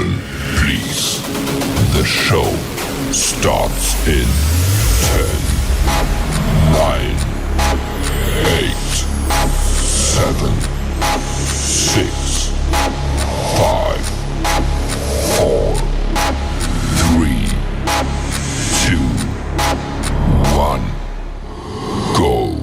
Attention, please. The show starts in 10, 9, 8, 7, 6, 5, 4, 3, 2, 1, go.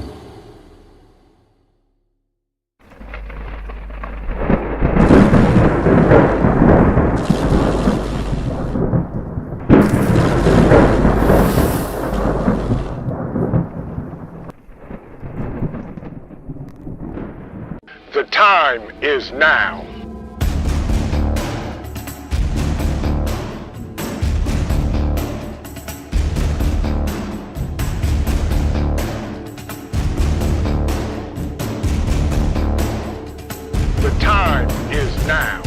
The time is now. The time is now.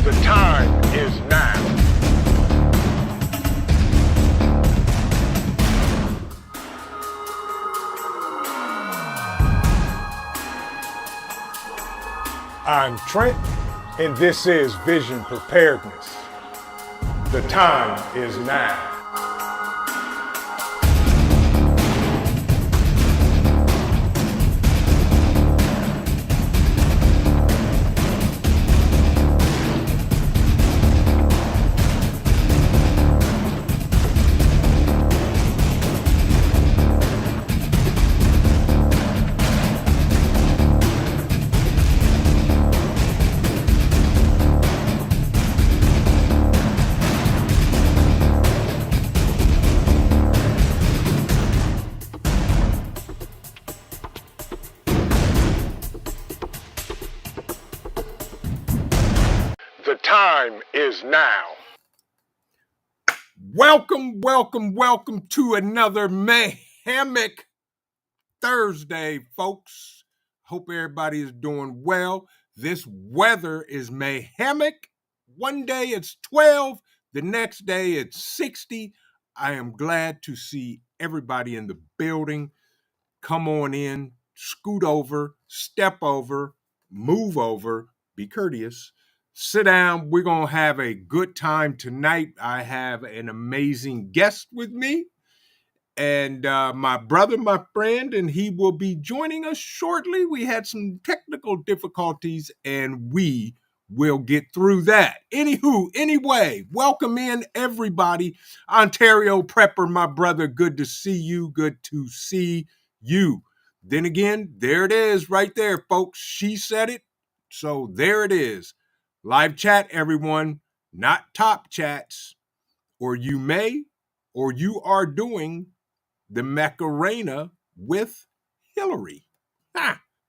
The time is now. I'm Trent, and this is Vision Preparedness. The time is now. The time is now. Welcome to another Mayhemic Thursday, folks. Hope everybody is doing well. This weather is mayhemic. One day it's 12, the next day it's 60. I am glad to see everybody in the building. Come on in, scoot over, step over, move over, be courteous. Sit down. We're going to have a good time tonight. I have an amazing guest with me and my brother, my friend, and he will be joining us shortly. We had some technical difficulties and we will get through that. Anyway, welcome in everybody. Ontario Prepper, my brother, good to see you. Good to see you. Then again, there it is right there, folks. She said it. So there it is. Live chat, everyone, not top chats, or you may, or you are doing the Macarena with Hillary.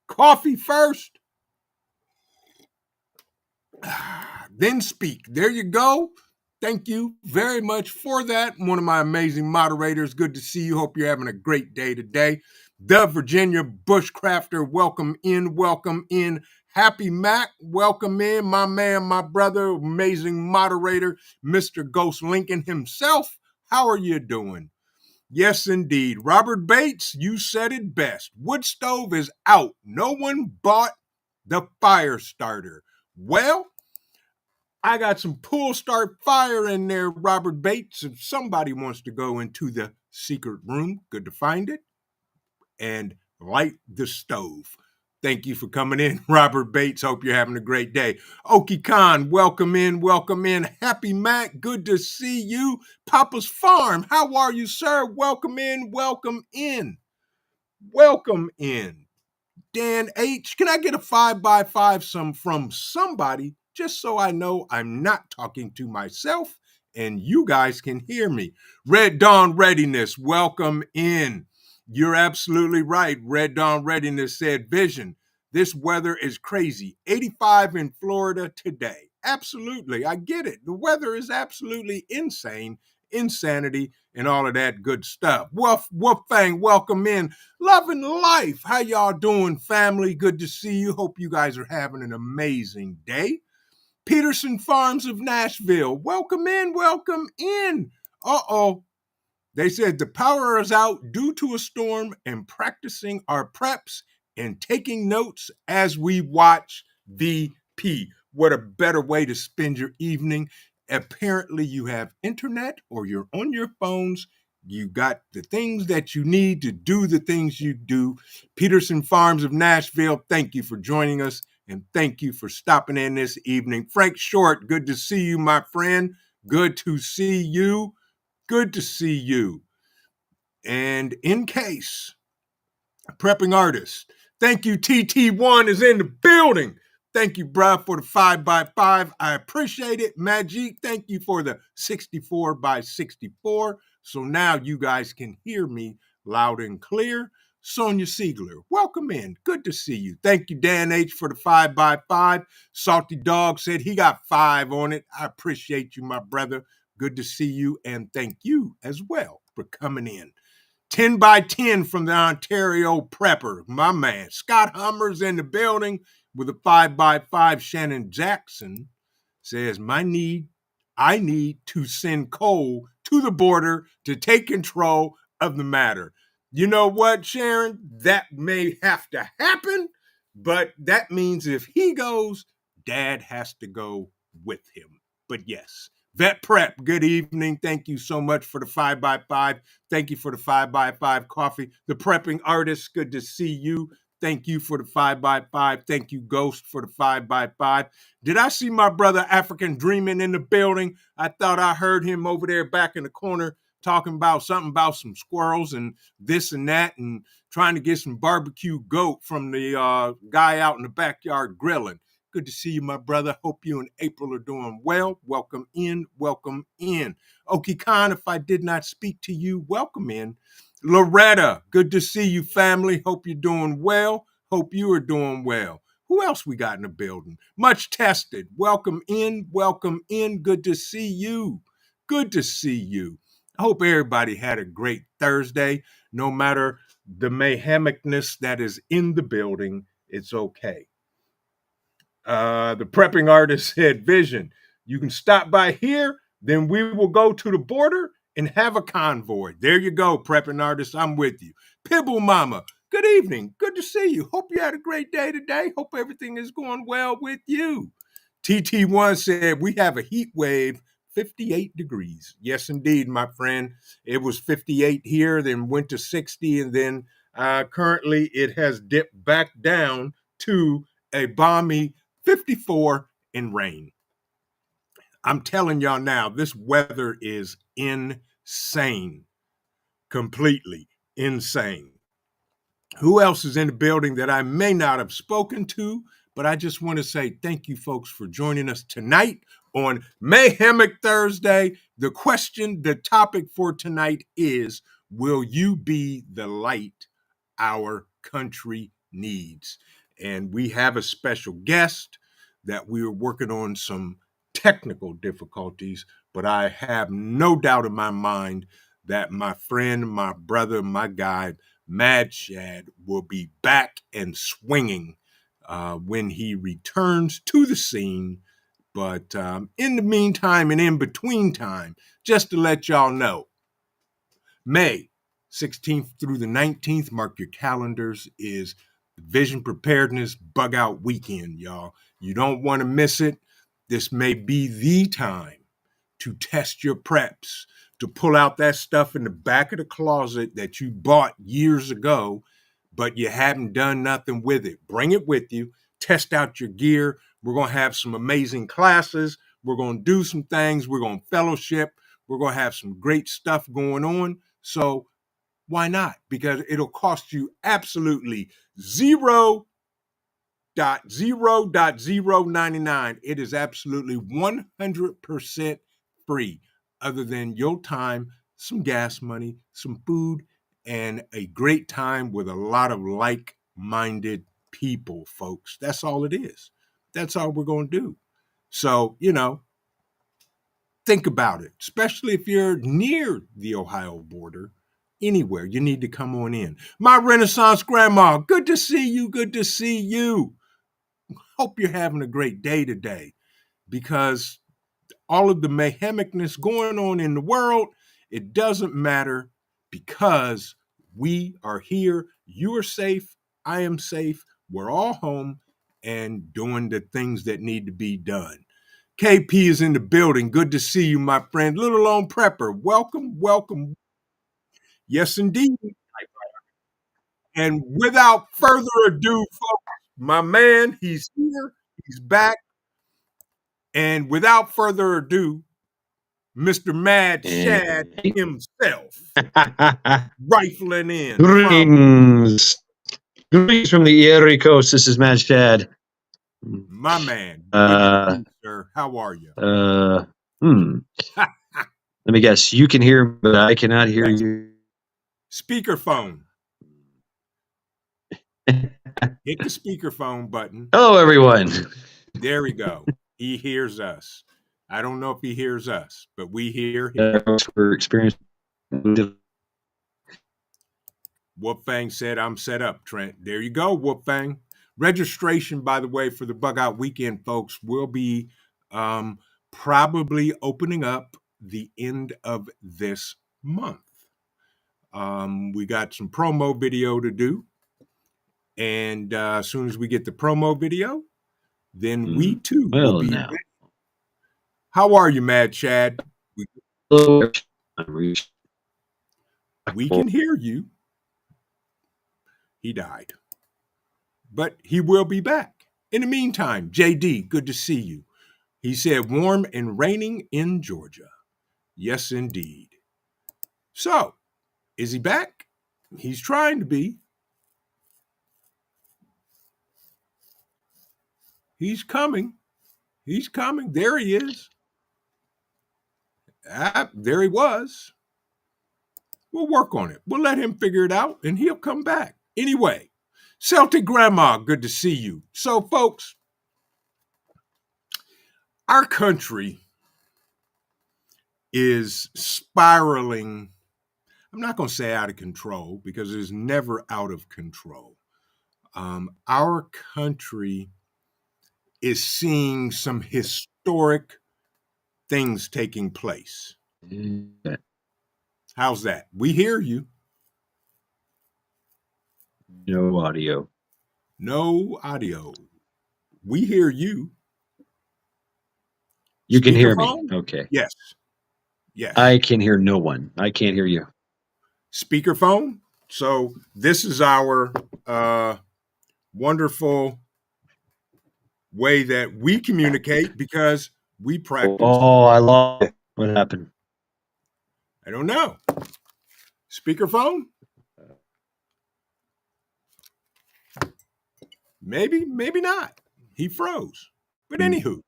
Coffee first, then speak. There you go. Thank you very much for that. One of my amazing moderators. Good to see you. Hope you're having a great day today. The Virginia Bushcrafter, welcome in. Happy Mac, welcome in. My man, my brother, amazing moderator, Mr. Ghost Lincoln himself. How are you doing? Yes, indeed. Robert Bates, you said it best. Wood stove is out. No one bought the fire starter. Well, I got some pull start fire in there, Robert Bates. If somebody wants to go into the secret room, good to find it, and light the stove. Thank you for coming in, Robert Bates. Hope you're having a great day. Okie Khan, welcome in. Happy Mac, good to see you. Papa's Farm, how are you, sir? Welcome in. Dan H, can I get a 5x5 from somebody, just so I know I'm not talking to myself and you guys can hear me? Red Dawn Readiness, welcome in. You're absolutely right. Red Dawn Readiness said, Vision, this weather is crazy. 85 in Florida today. Absolutely. I get it. The weather is absolutely insane, insanity, and all of that good stuff. Wolfang, welcome in. Love and life. How y'all doing, family? Good to see you. Hope you guys are having an amazing day. Peterson Farms of Nashville, welcome in. Uh-oh. They said the power is out due to a storm and practicing our preps and taking notes as we watch VP. What a better way to spend your evening. Apparently, you have internet or you're on your phones. You got the things that you need to do the things you do. Peterson Farms of Nashville, thank you for joining us and thank you for stopping in this evening. Frank Short, good to see you, my friend. Good to see you. Good to see you. And in case, prepping artist, thank you. TT1 is in the building. Thank you, bruh, for the 5x5. I appreciate it. Magic, thank you for the 64x64. So now you guys can hear me loud and clear. Sonia Siegler, welcome in. Good to see you. Thank you, Dan H, for the 5x5. Salty Dog said he got 5 on it. I appreciate you, my brother. Good to see you. And thank you as well for coming in. 10x10 from the Ontario Prepper, my man. Scott Hummer's in the building with a 5x5. Shannon Jackson says, I need to send Cole to the border to take control of the matter. You know what, Sharon? That may have to happen, but that means if he goes, Dad has to go with him. But yes, Vet Prep, good evening. Thank you so much for the 5x5. Thank you for the 5x5 coffee. The Prepping Artist, good to see you. Thank you for the 5x5. Thank you, Ghost, for the 5x5. Did I see my brother African Dreaming in the building? I thought I heard him over there back in the corner talking about something about some squirrels and this and that and trying to get some barbecue goat from the guy out in the backyard grilling. Good to see you, my brother. Hope you and April are doing well. Welcome in. Welcome in. Oki Khan, if I did not speak to you, welcome in. Loretta, good to see you, family. Hope you're doing well. Hope you are doing well. Who else we got in the building? Much Tested. Welcome in. Welcome in. Good to see you. Good to see you. I hope everybody had a great Thursday. No matter the mayhemicness that is in the building, it's okay. The Prepping Artist said, Vision, you can stop by here, then we will go to the border and have a convoy. There you go, Prepping Artist. I'm with you. Pibble Mama, good evening. Good to see you. Hope you had a great day today. Hope everything is going well with you. TT1 said, we have a heat wave, 58 degrees. Yes, indeed, my friend. It was 58 here, then went to 60, and then currently it has dipped back down to a balmy 54 in rain. I'm telling y'all now, this weather is insane. Completely insane. Who else is in the building that I may not have spoken to? But I just want to say thank you, folks, for joining us tonight on Mayhemic Thursday. The topic for tonight is, will you be the light our country needs? And we have a special guest that we are working on some technical difficulties, but I have no doubt in my mind that my friend, my brother, my guy, Mad Shad, will be back and swinging when he returns to the scene. But in the meantime and in between time, just to let y'all know, May 16th through the 19th, mark your calendars, is Vision Preparedness Bug Out Weekend, y'all. You don't want to miss it. This may be the time to test your preps, to pull out that stuff in the back of the closet that you bought years ago, but you haven't done nothing with it. Bring it with you. Test out your gear. We're going to have some amazing classes. We're going to do some things. We're going to fellowship. We're going to have some great stuff going on. So why not? Because it'll cost you absolutely $0.0.099. It is absolutely 100% free, other than your time, some gas money, some food, and a great time with a lot of like-minded people, folks. That's all it is. That's all we're going to do. So, think about it, especially if you're near the Ohio border. Anywhere, you need to come on in. My Renaissance Grandma, good to see you. Good to see you. Hope you're having a great day today, because all of the mayhemicness going on in the world, It doesn't matter because we are here. You are safe. I am safe. We're all home and doing the things that need to be done. KP is in the building. Good to see you, my friend. Little Lone Prepper. Welcome, welcome. Yes, indeed. And without further ado, folks, my man, he's here. He's back. And without further ado, Mr. Mad Shad himself, rifling in from Greetings. Greetings from the Erie Coast. This is Mad Shad. my man. Good to see you, sir. How are you? Let me guess. You can hear me, but I cannot hear Yes. you. Speakerphone. Hit the speakerphone button. Hello, everyone. There we go. He hears us. I don't know if he hears us, but we hear him. We're experiencing. Whoop-Fang said, I'm set up, Trent. There you go, Whoop-Fang. Registration, by the way, for the Bug Out Weekend, folks, will be probably opening up the end of this month. We got some promo video to do. And as soon as we get the promo video, then we too will be ready. How are you, Mad Shad? We can hear you. He died. But he will be back. In the meantime, JD, good to see you. He said warm and raining in Georgia. Yes, indeed. So, is he back? He's trying to be. He's coming. He's coming. There he is. There he was. We'll work on it. We'll let him figure it out, and he'll come back. Anyway, Celtic Grandma, good to see you. So, folks, our country is spiraling. I'm not going to say out of control because it's never out of control. Our country is seeing some historic things taking place. How's that? We hear you. No audio. No audio. We hear you. You can hear me. Speakerphone? Okay. Yes. Yes. I can hear no one. I can't hear you. Speakerphone. So this is our wonderful way that we communicate because we practice. Oh, I lost it. What happened? I don't know. Speakerphone? Maybe, maybe not. He froze. But anywho,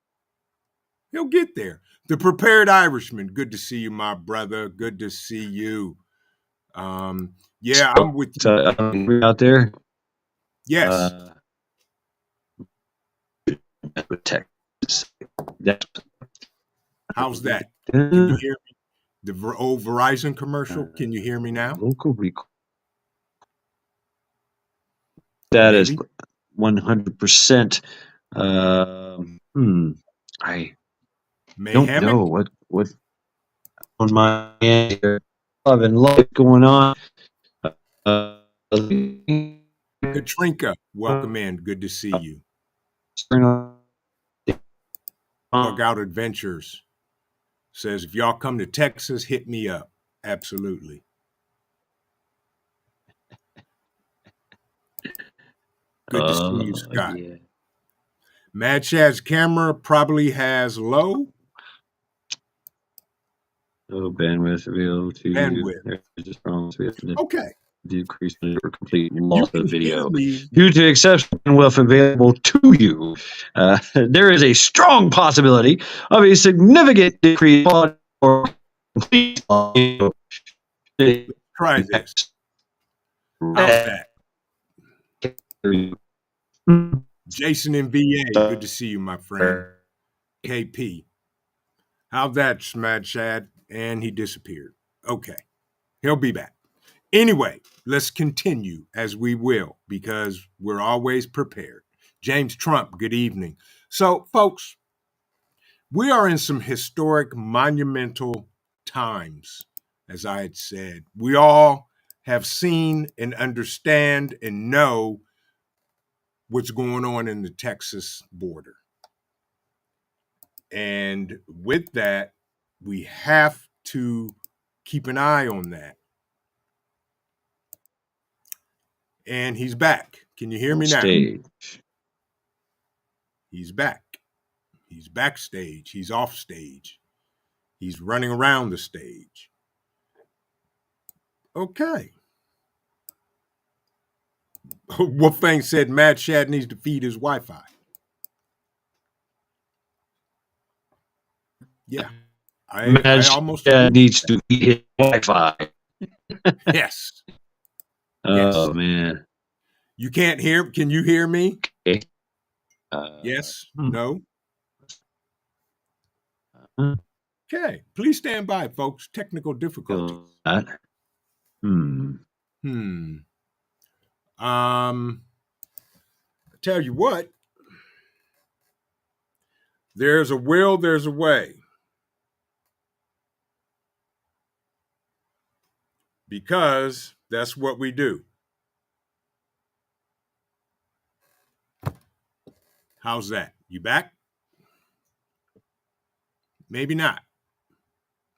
he'll get there. The Prepared Irishman. Good to see you, my brother. Good to see you. Yeah, I'm with you. Out there? Yes. How's that? Can you hear me? The old Verizon commercial. Can you hear me now? Local recall. That is 100%. I don't know what on my end here. Love and life going on. Katrinka, welcome in. Good to see you. Bug Out Adventures says, if y'all come to Texas, hit me up. Absolutely. Good to see you, Scott. Yeah. Mad Shad's camera probably has low. Oh, bandwidth available to bandwidth. Okay. Decrease or complete loss of video due to exceptional bandwidth available to you. There is a strong possibility of a significant decrease or complete audio. Try this. How's that? Jason in VA, good to see you, my friend. KP. How's that, Mad Shad? And he disappeared. Okay. He'll be back. Anyway, let's continue as we will because we're always prepared. James Trump, good evening. So, folks, we are in some historic, monumental times as I had said. We all have seen and understand and know what's going on in the Texas border. And with that, we have to keep an eye on that. And he's back. Can you hear me now? Stage. He's back. He's backstage. He's off stage. He's running around the stage. Okay. Wolfgang said Mad Shad needs to feed his Wi-Fi. Yeah. I almost needs to feed his Wi-Fi. Yes. Oh, yes. Man. You can't hear? Can you hear me? Okay. Yes? No? Okay. Please stand by, folks. Technical difficulties. I tell you what. There's a will, there's a way. Because that's what we do. How's that? You back? Maybe not.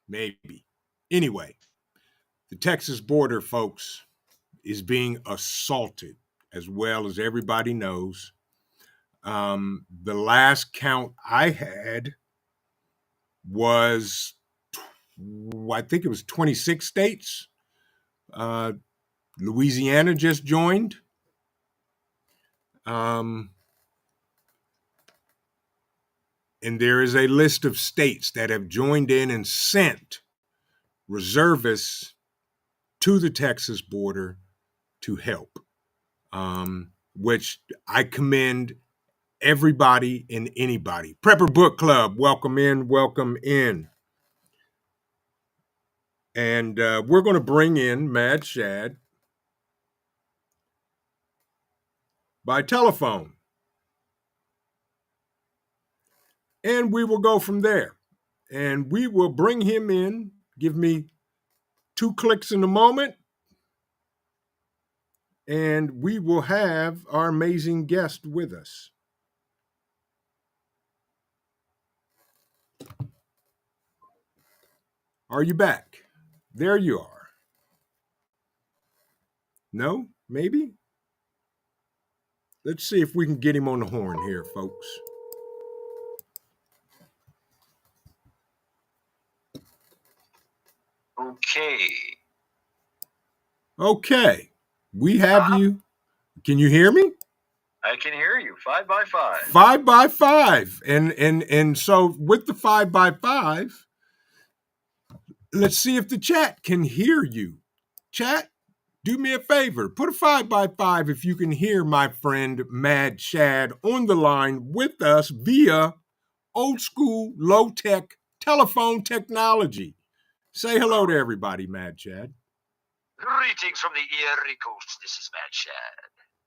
Maybe. Anyway, the Texas border, folks, is being assaulted, as well as everybody knows. The last count I had was, I think it was 26 states. Louisiana just joined. And there is a list of states that have joined in and sent reservists to the Texas border to help, which I commend everybody and anybody. Prepper Book Club, welcome in, welcome in. And we're going to bring in Mad Shad by telephone. And we will go from there. And we will bring him in. Give me 2 clicks in a moment. And we will have our amazing guest with us. Are you back? There you are. No? Maybe? Let's see if we can get him on the horn here, folks. Okay. We have you. Can you hear me? I can hear you. 5 by 5. 5 by 5. And so with the 5 by 5, let's see if the chat can hear you. Chat, do me a favor. Put a 5 by 5 if you can hear my friend Mad Shad on the line with us via old school, low tech telephone technology. Say hello to everybody, Mad Shad. Greetings from the Erie Coast. This is Mad Shad.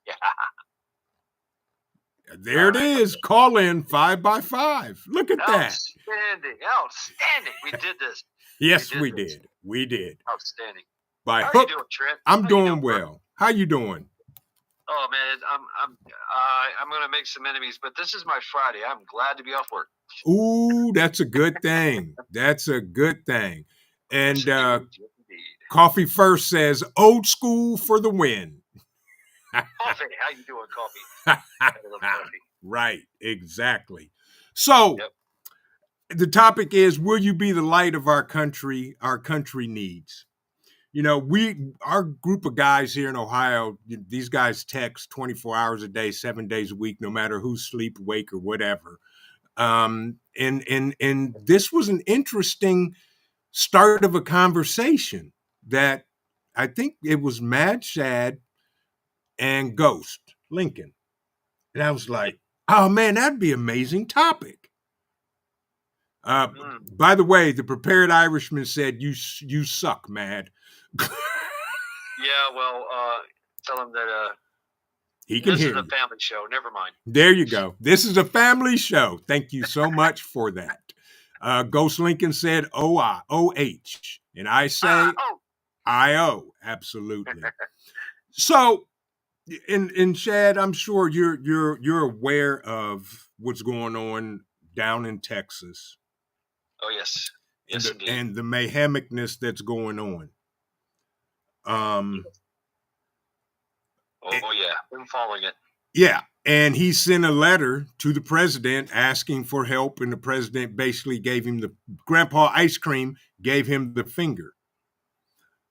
Yeah. There it is. Call in 5 by 5. Look at that. Outstanding. We did this. Yes, we did. We did. Outstanding. By How hook, you doing, Trent? I'm doing well. How you doing? Oh man, I'm gonna make some enemies, but this is my Friday. I'm glad to be off work. Ooh, that's a good thing. That's a good thing. And Yes, indeed. Coffee First says, old school for the win. Coffee, how you doing, Coffee? I love coffee. Right, exactly. So the topic is, will you be the light of our country needs? You know, our group of guys here in Ohio, these guys text 24 hours a day, 7 days a week, no matter who's asleep, awake, or whatever. And this was an interesting start of a conversation that I think it was Mad Shad and Ghost Lincoln. And I was like, oh man, that'd be an amazing topic. By the way, the Prepared Irishman said, you suck, Mad. Yeah, well, tell him that he can hear. This is a family show. Never mind. There you go. This is a family show. Thank you so much for that. Ghost Lincoln said OH, And I say, I-O, absolutely. So, in Shad, I'm sure you're aware of what's going on down in Texas. Oh yes, yes, indeed. And the mayhemicness that's going on. Yeah, I'm following it. Yeah, and he sent a letter to the president asking for help, and the president basically gave him Grandpa Ice Cream gave him the finger.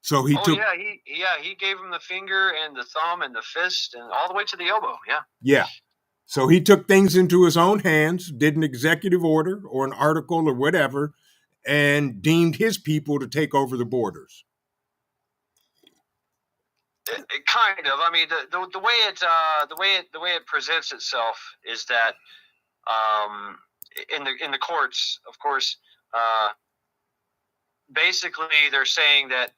So he took. He gave him the finger and the thumb and the fist and all the way to the elbow. Yeah. Yeah. So he took things into his own hands, did an executive order or an article or whatever, and deemed his people to take over the borders. It kind of. I mean, the way it presents itself is that in the courts, of course, basically they're saying that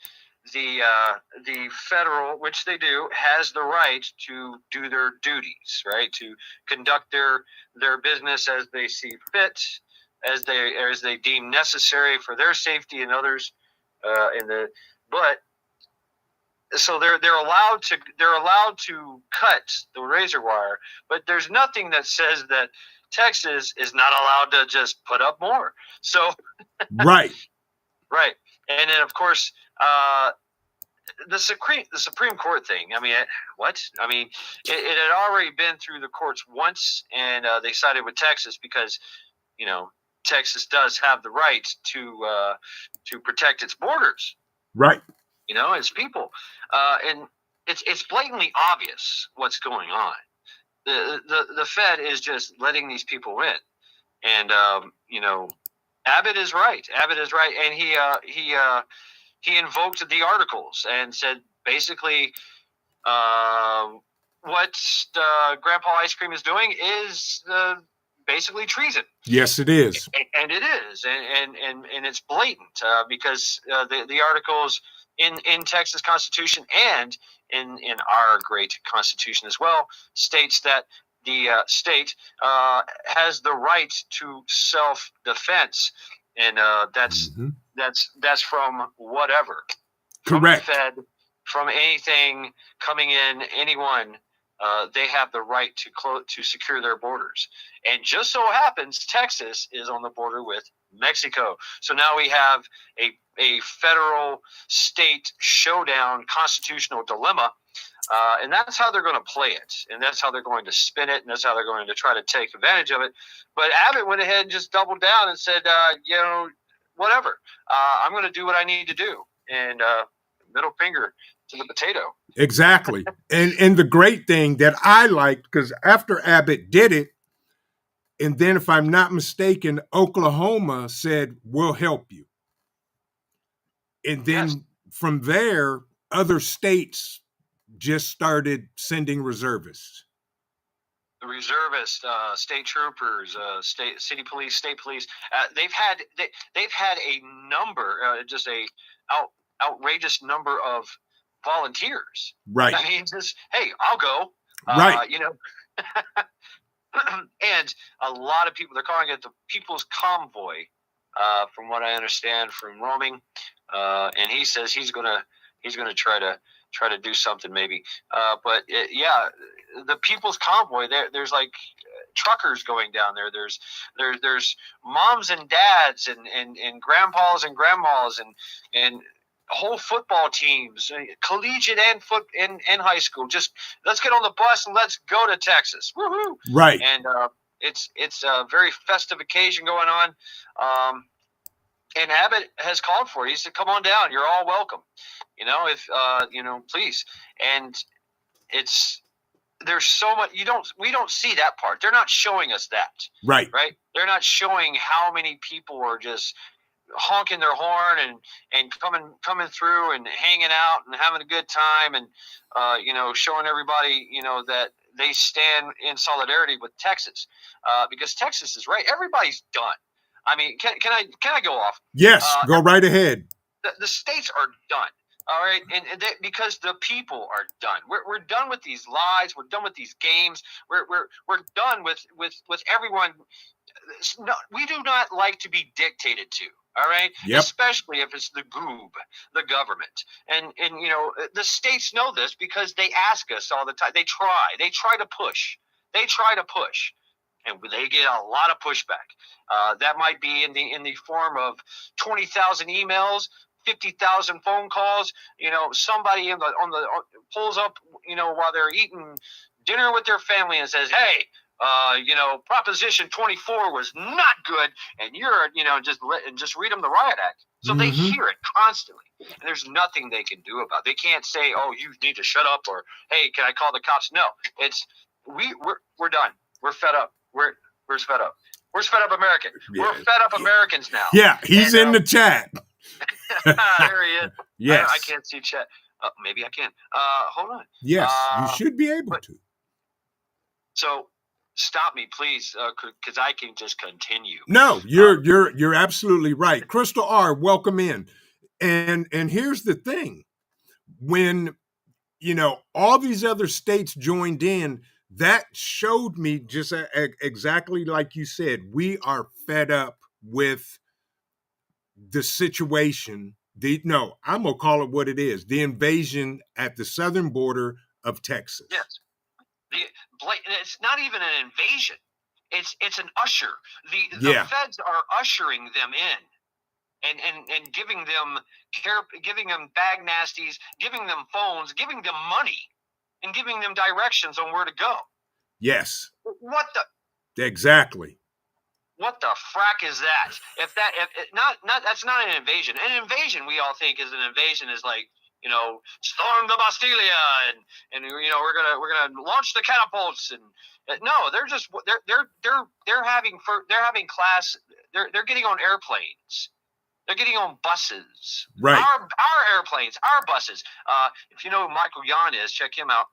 the federal, which they do, has the right to do their duties, right, to conduct their business as they see fit, as they deem necessary for their safety and others. So they're allowed to cut the razor wire, but there's nothing that says that Texas is not allowed to just put up more. So right, and then of course the Supreme Court thing. I mean, what? I mean, it had already been through the courts once, and they sided with Texas because Texas does have the right to protect its borders. Right. Its people, and it's blatantly obvious what's going on. The Fed is just letting these people in, and Abbott is right. And he invoked the articles and said basically what Grandpa Ice Cream is doing is basically treason. Yes, it is, and it is, and it's blatant because the articles in Texas Constitution and in our great Constitution as well states that the state has the right to self-defense, and that's from whatever, correct, from the Fed, from anything coming in, anyone. They have the right to secure their borders, and just so happens Texas is on the border with Mexico. So now we have a federal state showdown, constitutional dilemma, and that's how they're going to play it, and that's how they're going to spin it, and that's how they're going to try to take advantage of it. But Abbott went ahead and just doubled down and said, whatever, I'm going to do what I need to do, and middle finger to the potato. Exactly. and the great thing that I liked, because after Abbott did it, and then if I'm not mistaken, Oklahoma said, we'll help you. And then from there, other states just started sending reservists. The reservists, state troopers, city police, state police. They've had a number, just a outrageous number of volunteers. Right. I mean, just hey, I'll go. Right. And a lot of people, they're calling it the People's Convoy, from what I understand from roaming. And he says he's gonna try to do something maybe. But the People's Convoy. There's like truckers going down there. There's moms and dads and grandpas and grandmas and whole football teams, collegiate and high school. Just let's get on the bus and let's go to Texas. Woohoo! Right. And it's a very festive occasion going on. And Abbott has called for it. He said, "Come on down. You're all welcome. Please." And there's so much we don't see that part. They're not showing us that. Right. Right. They're not showing how many people are just honking their horn and coming through and hanging out and having a good time and showing everybody that they stand in solidarity with Texas, because Texas is right. Everybody's done. I mean, can I go off? Yes, go right ahead. The states are done. All right, and because the people are done. We're done with these lies. We're done with these games. We're done with everyone. No, we do not like to be dictated to. All right, Yep. especially if it's the goob, the government, and the states know this because they ask us all the time. They try to push, and they get a lot of pushback. That might be in the form of 20,000 emails, 50,000 phone calls. Somebody pulls up, while they're eating dinner with their family and says, "Hey, Proposition 24 was not good," and you're, just read them the riot act. So they hear it constantly, and there's nothing they can do about it. They can't say, "Oh, you need to shut up," or, "Hey, can I call the cops?" No, it's we're done. We're fed up. We're fed up. We're fed up American. Yeah. We're fed up Americans now. Yeah, he's in the chat. There he is. Yes. I can't see chat. Maybe I can. Hold on. Yes, you should be able to. So stop me, please, because I can just continue. No, you're absolutely right. Crystal R, welcome in. And here's the thing. When all these other states joined in, that showed me just exactly like you said, we are fed up with the situation. I'm going to call it what it is. The invasion at the southern border of Texas. Yes. It's not even an invasion. It's an usher. The feds are ushering them in. And giving them care, giving them bag nasties, giving them phones, giving them money, and giving them directions on where to go. Yes. What the? Exactly. What the frack is that? That's not an invasion. An invasion, we all think, is an invasion is like, storm the Bastilia and we're gonna launch the catapults, and no, they're having class. They're getting on airplanes. They're getting on buses. Right. Our airplanes, our buses. If you know who Michael Yan is, check him out.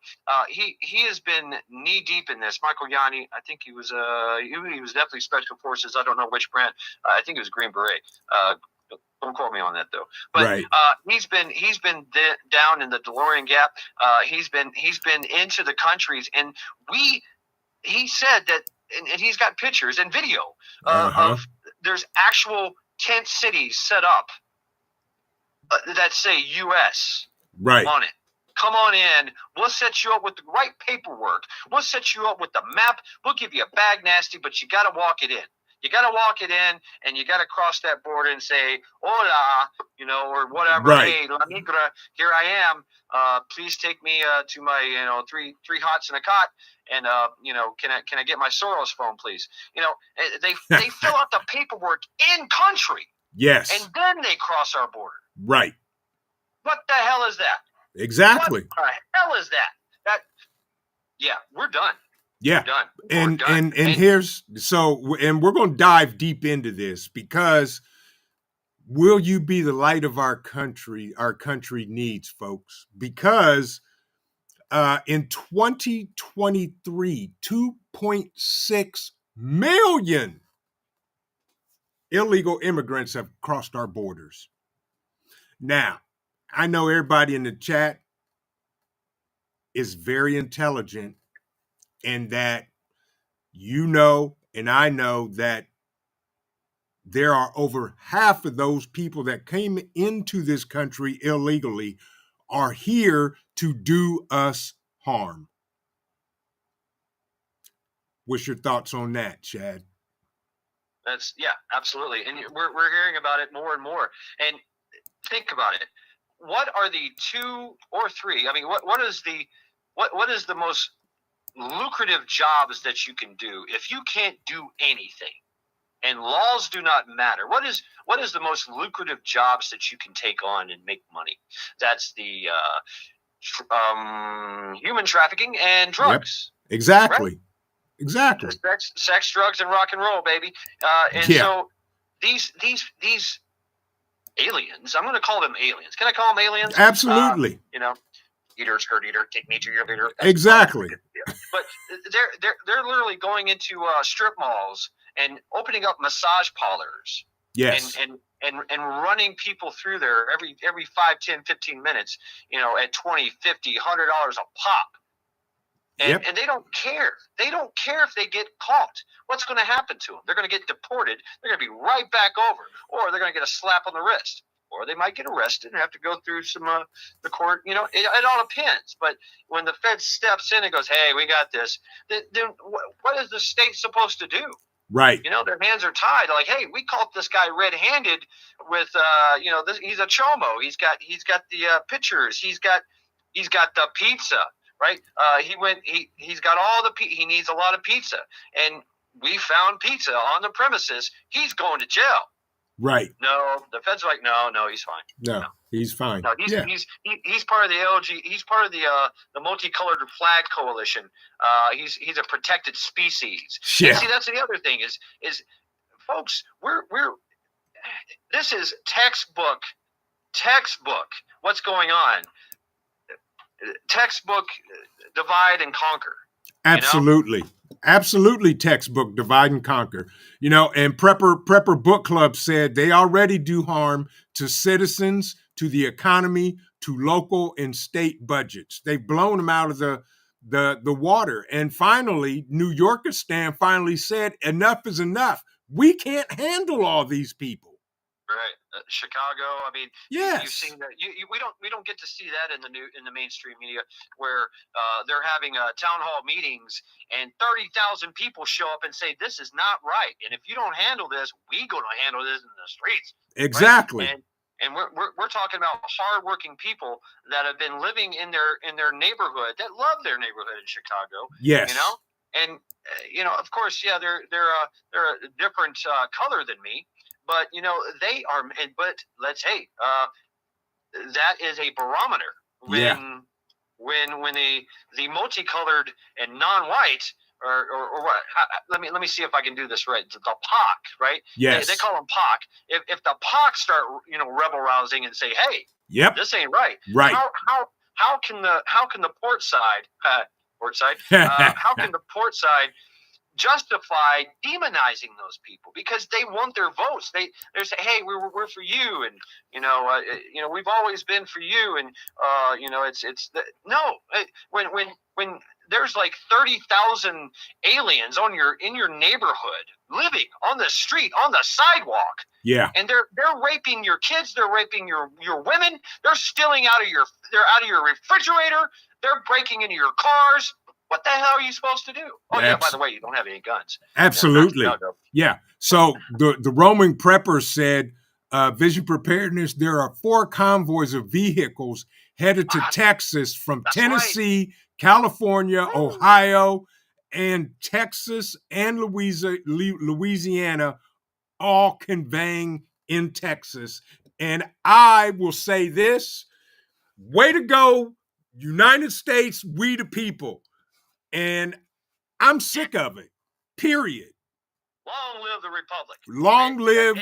He has been knee deep in this. Michael Yan, I think he was definitely Special Forces. I don't know which brand. I think it was Green Beret. Don't quote me on that though. But right. He's been down in the DeLorean Gap. He's been into the countries, and he said that, and he's got pictures and video of there's actual tent cities set up that say U.S. right on it. Come on in. We'll set you up with the right paperwork. We'll set you up with the map. We'll give you a bag nasty, but you got to walk it in. You got to walk it in, and you got to cross that border and say, "Hola," or whatever. Right. "Hey, la migra, here I am. Please take me to my, three hots and a cot, and can I get my Soros phone, please?" They fill out the paperwork in country. Yes. And then they cross our border. Right. What the hell is that? Exactly. What the hell is that? Yeah, we're done. Yeah. We're done. And we're going to dive deep into this, because will you be the light of our country? Our country needs, folks, because in 2023, 2.6 million illegal immigrants have crossed our borders. Now, I know everybody in the chat is very intelligent, and that and I know that there are over half of those people that came into this country illegally are here to do us harm. What's your thoughts on that, Chad? Yeah, absolutely. And we're hearing about it more and more. And think about it. What are the 2 or 3? I mean, what is the most lucrative jobs that you can do if you can't do anything and laws do not matter? What is the most lucrative jobs that you can take on and make money? That's the human trafficking and drugs. Yep. Exactly. Right? Exactly. Sex, drugs, and rock and roll, baby. So these aliens, I'm going to call them aliens. Can I call them aliens? Absolutely. Eater, skirt eater, take me to your leader. Exactly. But they're literally going into strip malls and opening up massage parlors. Yes. And running people through there every 5, 10, 15 minutes, at $20, $50, $100 a pop. And they don't care. They don't care if they get caught. What's going to happen to them? They're going to get deported. They're going to be right back over, or they're going to get a slap on the wrist, or they might get arrested and have to go through some the court. You know, it all depends. But when the Fed steps in and goes, "Hey, we got this," then what is the state supposed to do? Right. You know, their hands are tied. Like, hey, we caught this guy red-handed with, you know, this. He's a chomo. He's got the pictures. He's got the pizza. Right? He's got all the he needs a lot of pizza, and we found pizza on the premises. He's going to jail. Right. No, the Fed's like, no, he's fine. No, he's fine. No, he's part of the LG. He's part of the multicolored flag coalition. He's a protected species. Yeah. And see, that's the other thing is folks, we're this is textbook. What's going on? Textbook divide and conquer. Absolutely. Absolutely textbook divide and conquer. You know, and Prepper Book Club said they already do harm to citizens, to the economy, to local and state budgets. They've blown them out of the water. And finally, New Yorkistan finally said enough is enough. We can't handle all these people. Right, Chicago. I mean, yes. You've seen that. We don't get to see that in the mainstream media where they're having town hall meetings and 30,000 people show up and say this is not right, and if you don't handle this, we going to handle this in the streets. Exactly. Right? And we're talking about hardworking people that have been living in their neighborhood that love their neighborhood in Chicago. Yes. You know, and you know, of course, yeah, they're a different color than me. But you know they are. But that is a barometer when the multicolored and non-white or what? Let me see if I can do this right. The POC, right? Yes. They call them POC. If the POC start rebel rousing and say, hey, yep, this ain't right. Right. How can the port side how can the port side justify demonizing those people because they want their votes? They say, hey, we're for you, and we've always been for you, and when there's like 30,000 aliens in your neighborhood living on the street, on the sidewalk, yeah, and they're raping your kids, they're raping your women, they're stealing out of your refrigerator, they're breaking into your cars. What the hell are you supposed to do? Oh, yeah, by the way, you don't have any guns. Absolutely. Yeah. So the Roman Prepper said, Vision Preparedness, there are 4 convoys of vehicles headed to Texas from Tennessee, right, California, Ohio, and Texas and Louisiana, all conveying in Texas. And I will say this, way to go, United States, we the people. And I'm sick of it, period. Long live the Republic. Long live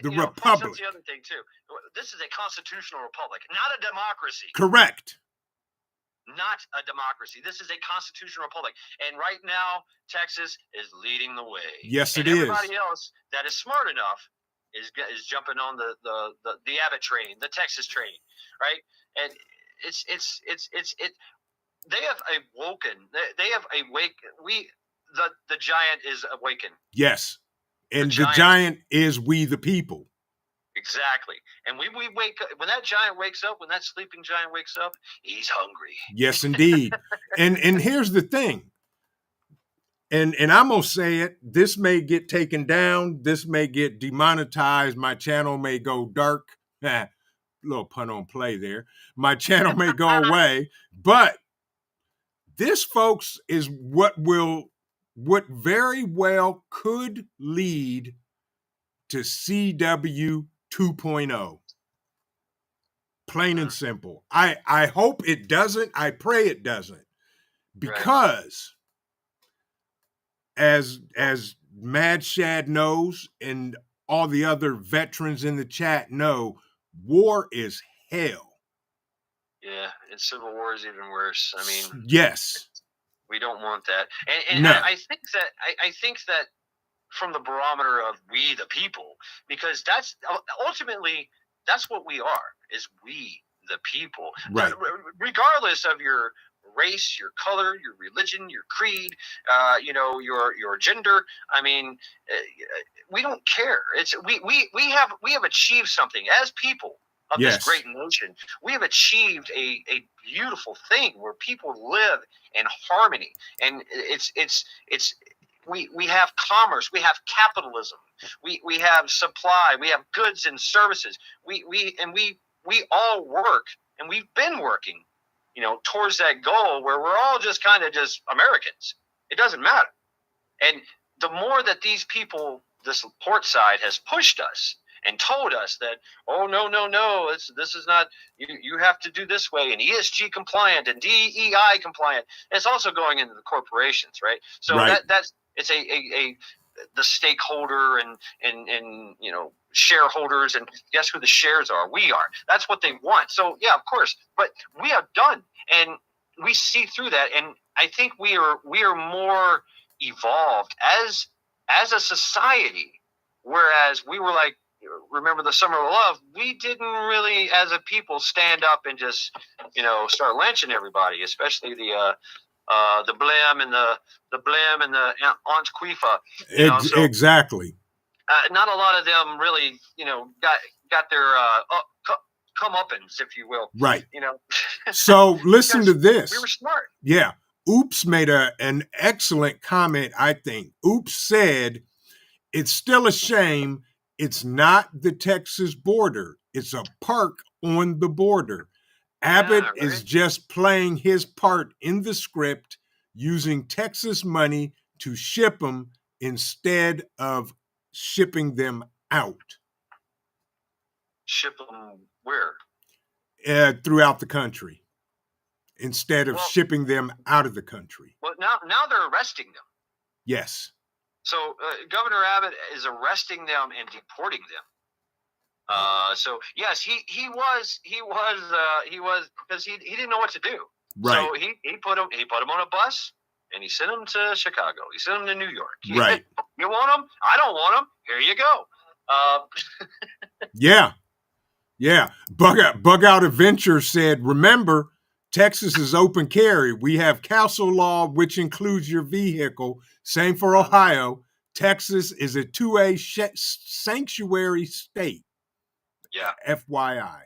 the Republic. That's the other thing, too. This is a constitutional republic, not a democracy. Correct. Not a democracy. This is a constitutional republic. And right now, Texas is leading the way. Yes, it is. Everybody else that is smart enough is jumping on the Abbott train, the Texas train, right? And they have awoken. They have awake. The giant is awakened. Yes, and the giant is we the people. Exactly. And we wake up when that giant wakes up. When that sleeping giant wakes up, he's hungry. Yes, indeed. and here's the thing. And I'm gonna say it. This may get taken down. This may get demonetized. My channel may go dark. Little pun on play there. My channel may go away, but this, folks, is what very well could lead to CW 2.0. Plain and simple. I hope it doesn't. I pray it doesn't. Because as Mad Shad knows, and all the other veterans in the chat know, war is hell. Yeah, and civil war is even worse. I mean, yes, we don't want that. And no. I think that from the barometer of we the people, because that's ultimately that's what we are, is we the people. Right. Regardless of your race, your color, your religion, your creed, your gender. I mean, we don't care. We have achieved something as people of Yes. this great nation. We have achieved a beautiful thing where people live in harmony, and we have commerce, we have capitalism, we have supply, we have goods and services. We all work, and we've been working, towards that goal where we're all just kind of just Americans. It doesn't matter. And the more that these people, this port side, has pushed us and told us that, oh, no, this is not, you have to do this way, and ESG compliant and DEI compliant. And it's also going into the corporations, right? So Right. it's the stakeholder and shareholders, and guess who the shares are? We are. That's what they want. So yeah, of course, but we have done, and we see through that, and I think we are more evolved as a society, whereas we were like, remember the Summer of Love, we didn't really as a people stand up and just start lynching everybody, especially the Blim and the Aunt Quifa. Exactly. Not a lot of them really, got their comeuppance, if you will. Right. So listen to this. We were smart. Yeah. Oops made an excellent comment, I think. Oops said, it's still a shame it's not the Texas border. It's a park on the border. Abbott is just playing his part in the script, using Texas money to ship them instead of shipping them out. Ship them where? Throughout the country, instead of shipping them out of the country. Well, now they're arresting them. Yes. So Governor Abbott is arresting them and deporting them. So yes, he was because he didn't know what to do. Right. So he put him on a bus, and he sent him to Chicago. He sent him to New York. Right. You want him? I don't want him. Here you go. Yeah. Bug Out Adventure said, remember, Texas is open carry. We have castle law, which includes your vehicle. Same for Ohio. Texas is a 2A sanctuary state. Yeah. FYI.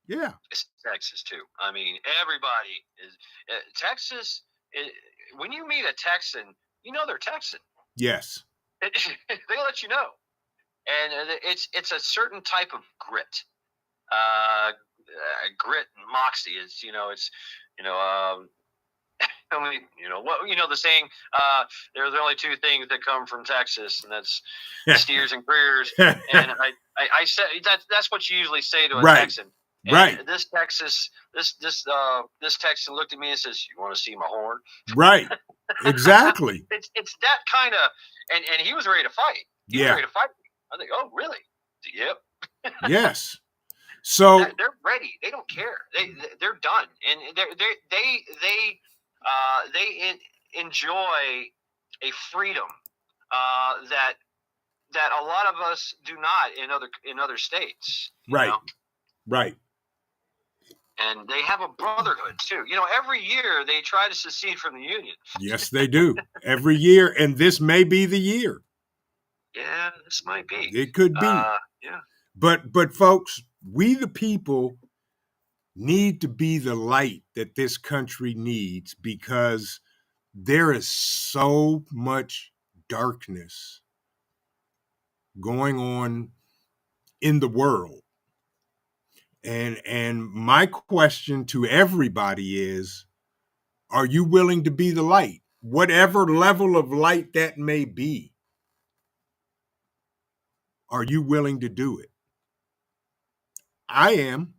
Yeah. It's Texas too. I mean, everybody is Texas. When you meet a Texan, they're Texan. Yes. They let you know, and it's a certain type of grit. Grit and moxie is, the saying, there's only two things that come from Texas, and that's steers and creers. And I said that's what you usually say to a Texan. And right. This Texan looked at me and says, "You want to see my horn?" Right. Exactly. It's that kind of, and he was ready to fight. He was ready to fight. I think, oh, really? Yep. Yes. So they're ready. They don't care. They're done, and they enjoy a freedom that a lot of us do not in other states. Right. Right. And they have a brotherhood too. Every year they try to secede from the Union. Yes, they do. Every year, and this may be the year. Yeah, this might be. It could be. Yeah. But folks, we the people need to be the light that this country needs, because there is so much darkness going on in the world. And my question to everybody is, are you willing to be the light? Whatever level of light that may be, are you willing to do it? I am.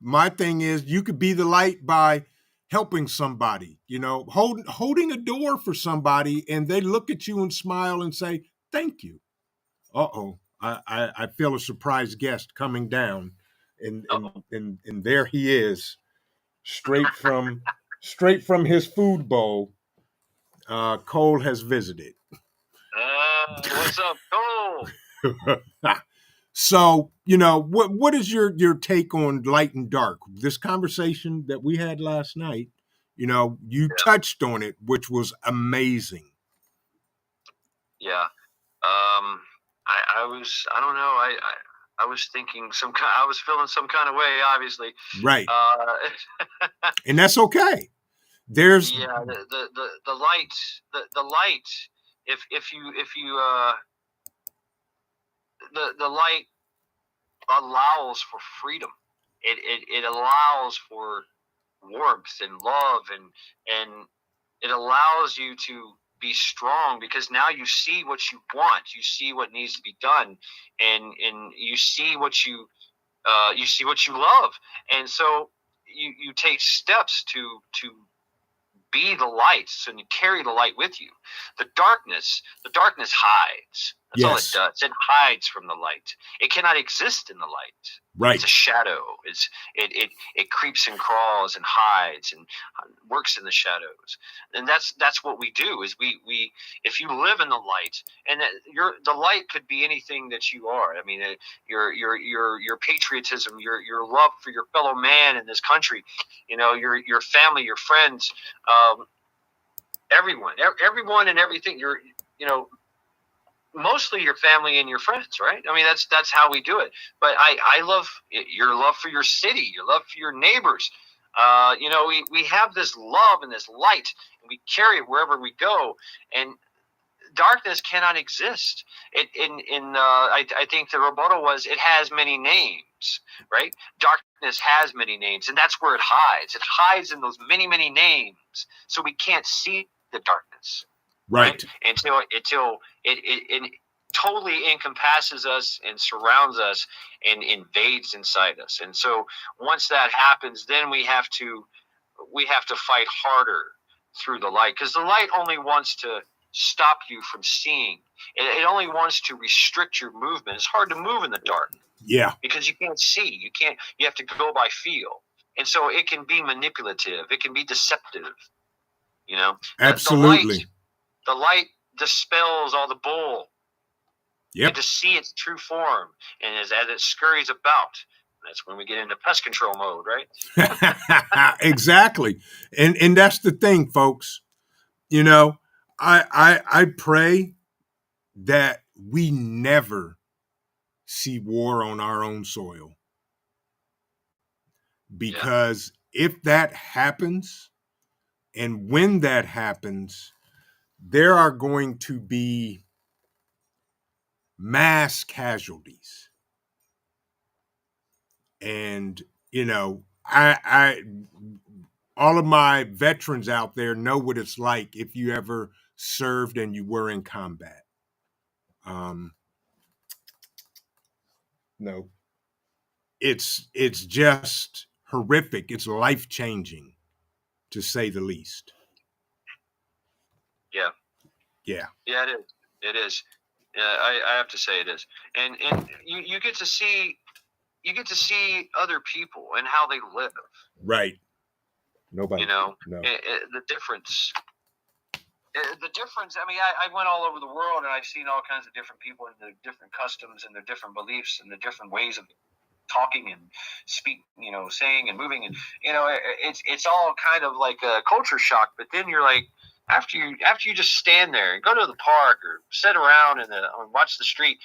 My thing is, you could be the light by helping somebody, holding a door for somebody, and they look at you and smile and say, thank you. Uh-oh. I feel a surprise guest coming down, and there he is, straight from his food bowl. Cole has visited. What's up, Cole? So, what is your take on light and dark? This conversation that we had last night, you touched on it, which was amazing. Yeah. I don't know. I was thinking I was feeling some kind of way, obviously. Right. And that's okay. There's the light, the light. If you the light allows for freedom. It allows for warmth and love, and it allows you to be strong, because now you see what you want, you see what needs to be done, and you see what you see what you love, and so you take steps to be the light, and you carry the light with you. The darkness hides. That's all it does. It hides from the light. It cannot exist in the light. Right. It's a shadow. It creeps and crawls and hides and works in the shadows. And that's what we do. Is we if you live in the light, and the light could be anything that you are. I mean, your patriotism, your love for your fellow man in this country, your family, your friends, everyone and everything. Mostly your family and your friends, right? I mean, that's how we do it. But I love your love for your city, your love for your neighbors. We have this love and this light, and we carry it wherever we go. And darkness cannot exist. I think the rebuttal was, it has many names, right? Darkness has many names, and that's where it hides. It hides in those many, many names, so we can't see the darkness. Right. Until it totally encompasses us and surrounds us and invades inside us. And so once that happens, then we have to fight harder through the light, because the light only wants to stop you from seeing. It only wants to restrict your movement. It's hard to move in the dark. Yeah. Because you can't see. You have to go by feel. And so it can be manipulative. It can be deceptive. Absolutely. The light dispels all the bull. Yep. And to see its true form, and as it scurries about, that's when we get into pest control mode, right? Exactly. And that's the thing, folks. I pray that we never see war on our own soil. Because if that happens, and when that happens, there are going to be mass casualties. And, I all of my veterans out there know what it's like if you ever served and you were in combat. No, it's just horrific. It's life-changing, to say the least. Yeah, it is. It is. I have to say it is. And you get to see other people and how they live. Right. Nobody. No. The difference. The difference. I mean, I went all over the world, and I've seen all kinds of different people and their different customs and their different beliefs and the different ways of talking and saying and moving, and it's all kind of like a culture shock. But then you're like, after you just stand there and go to the park or sit around and watch the street,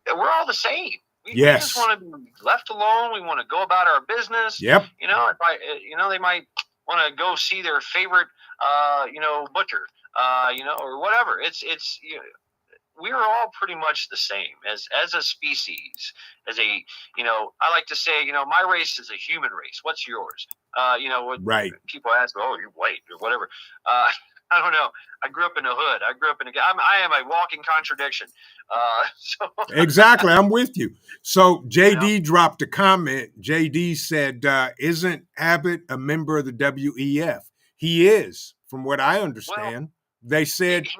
we're all the same. We just want to be left alone. We want to go about our business. Yep. They might want to go see their favorite butcher, or whatever. We are all pretty much the same as a species. I like to say, my race is a human race. What's yours? Right. People ask, oh, you're white or whatever. I don't know. I grew up in the hood. I am a walking contradiction. Exactly. I'm with you. So JD dropped a comment. JD said, isn't Abbott a member of the WEF? He is, from what I understand. They said he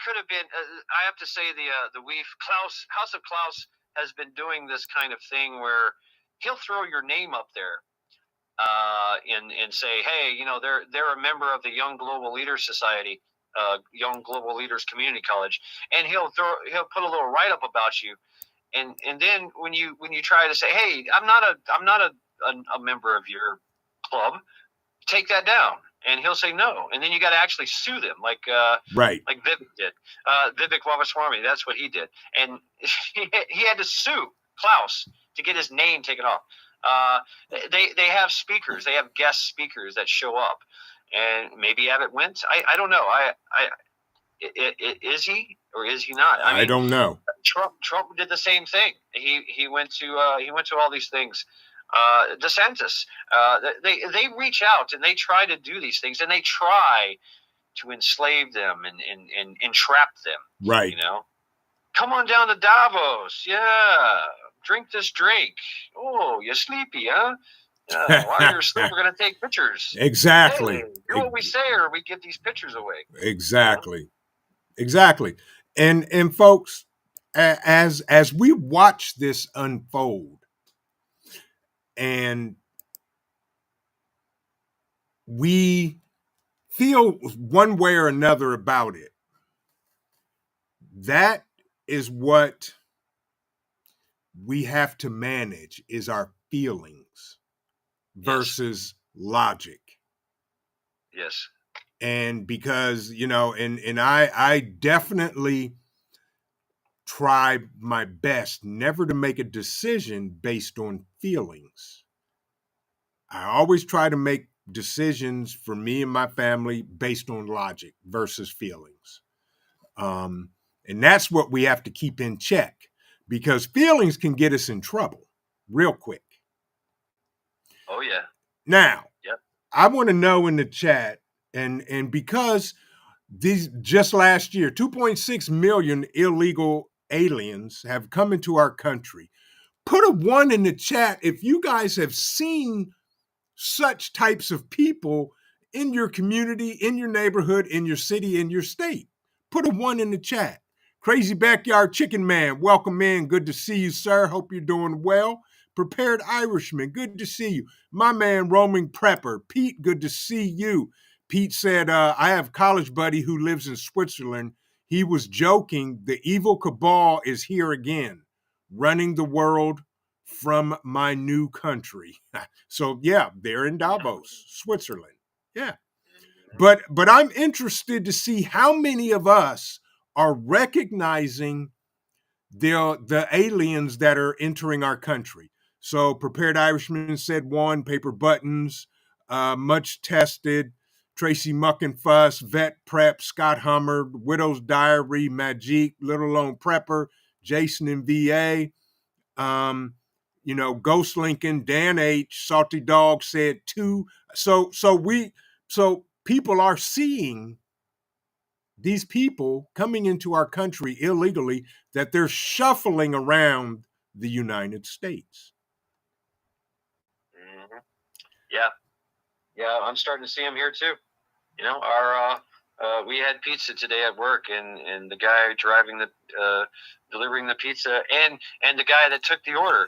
could have been. I have to say the WEF House of Klaus has been doing this kind of thing where he'll throw your name up there and say, hey, they're a member of the Young Global Leaders Society, Young Global Leaders Community College, and he'll put a little write up about you, And then when you try to say, hey, I'm not a member of your club, take that down, and he'll say no, and then you got to actually sue them, like Vivek did. Vivek Ramaswamy, that's what he did, and he had to sue Klaus to get his name taken off. They have speakers, they have guest speakers that show up, and maybe Abbott went. I don't know. Is he or is he not? I mean, I don't know. Trump did the same thing. He went to all these things. DeSantis, they reach out and they try to do these things, and they try to enslave them and entrap them. Right. You know, come on down to Davos. Yeah, drink this drink. Oh, you sleepy, huh? While you're asleep, we're gonna take pictures. Exactly. Hey, do what we say, or we give these pictures away. Exactly. You know? Exactly. And folks, as we watch this unfold, and we feel one way or another about it, that is what we have to manage, is our feelings versus logic. Yes. And because, you know, and I definitely try my best never to make a decision based on feelings. I always try to make decisions for me and my family based on logic versus feelings. And that's what we have to keep in check, because feelings can get us in trouble real quick. Oh, yeah. Now, yep. I want to know in the chat, and because these just last year, 2.6 million illegal aliens have come into our country. Put a 1 in the chat if you guys have seen such types of people in your community, in your neighborhood, in your city, in your state. Put a 1 in the chat. Crazy Backyard Chicken Man, welcome in. Good to see you, sir. Hope you're doing well. Prepared Irishman, good to see you. My man, Roaming Prepper. Pete, good to see you. Pete said, I have a college buddy who lives in Switzerland. He was joking. The evil cabal is here again, running the world from my new country. So, yeah, they're in Davos, Switzerland. Yeah. But I'm interested to see how many of us are recognizing the aliens that are entering our country. So Prepared Irishman said 1, Paper Buttons, Much Tested, Tracy Muck and Fuss, Vet Prep, Scott Hummer, Widow's Diary, Magique, Little Lone Prepper, Jason in VA, Ghost Lincoln, Dan H, Salty Dog said 2. So people are seeing these people coming into our country illegally, that they're shuffling around the United States. Mm-hmm. Yeah, I'm starting to see them here too. You know, we had pizza today at work, and the guy driving delivering the pizza, and the guy that took the order,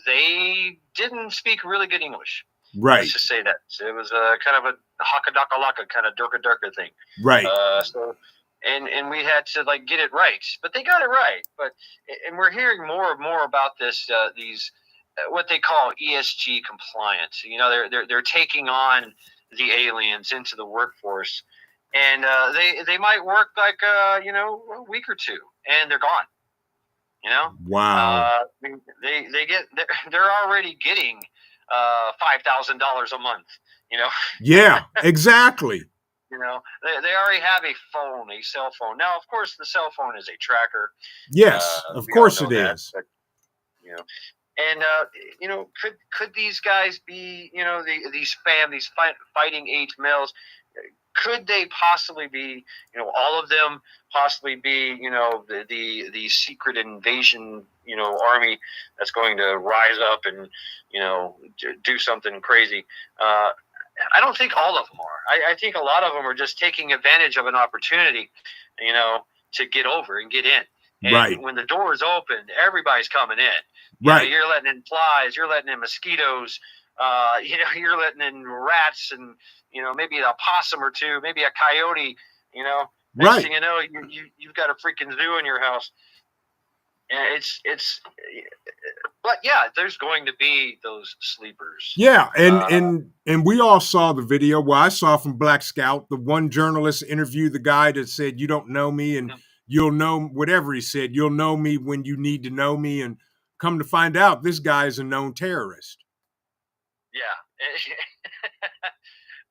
they didn't speak really good English. Right. Let's just say that. So it was kind of a haka-daka-laka kind of durka-durka thing. Right. And we had to get it right, but they got it right. And we're hearing more and more about this, these what they call ESG compliant. You know, they're taking on the aliens into the workforce, and they might work a week or two, and they're gone. You know, wow. They're already getting $5,000 a month. You know. Yeah, exactly. You know, they already have a cell phone. Now, of course, the cell phone is a tracker. Yes, of course it is. But, and could these guys be, these fighting age males? Could they possibly be, all of them possibly be, the secret invasion, army that's going to rise up and, do something crazy? I don't think all of them are. I think a lot of them are just taking advantage of an opportunity, to get over and get in. And right. When the door is open, everybody's coming in. Right. You're letting in flies. You're letting in mosquitoes. You're letting in rats and, maybe a possum or two, maybe a coyote. Next right. thing you know, you've got a freaking zoo in your house. And but yeah, there's going to be those sleepers. Yeah, and we all saw the video. Well, I saw from Black Scout, the one journalist interviewed the guy that said, "You don't know me, and you'll know whatever he said. You'll know me when you need to know me." And come to find out, this guy is a known terrorist. Yeah.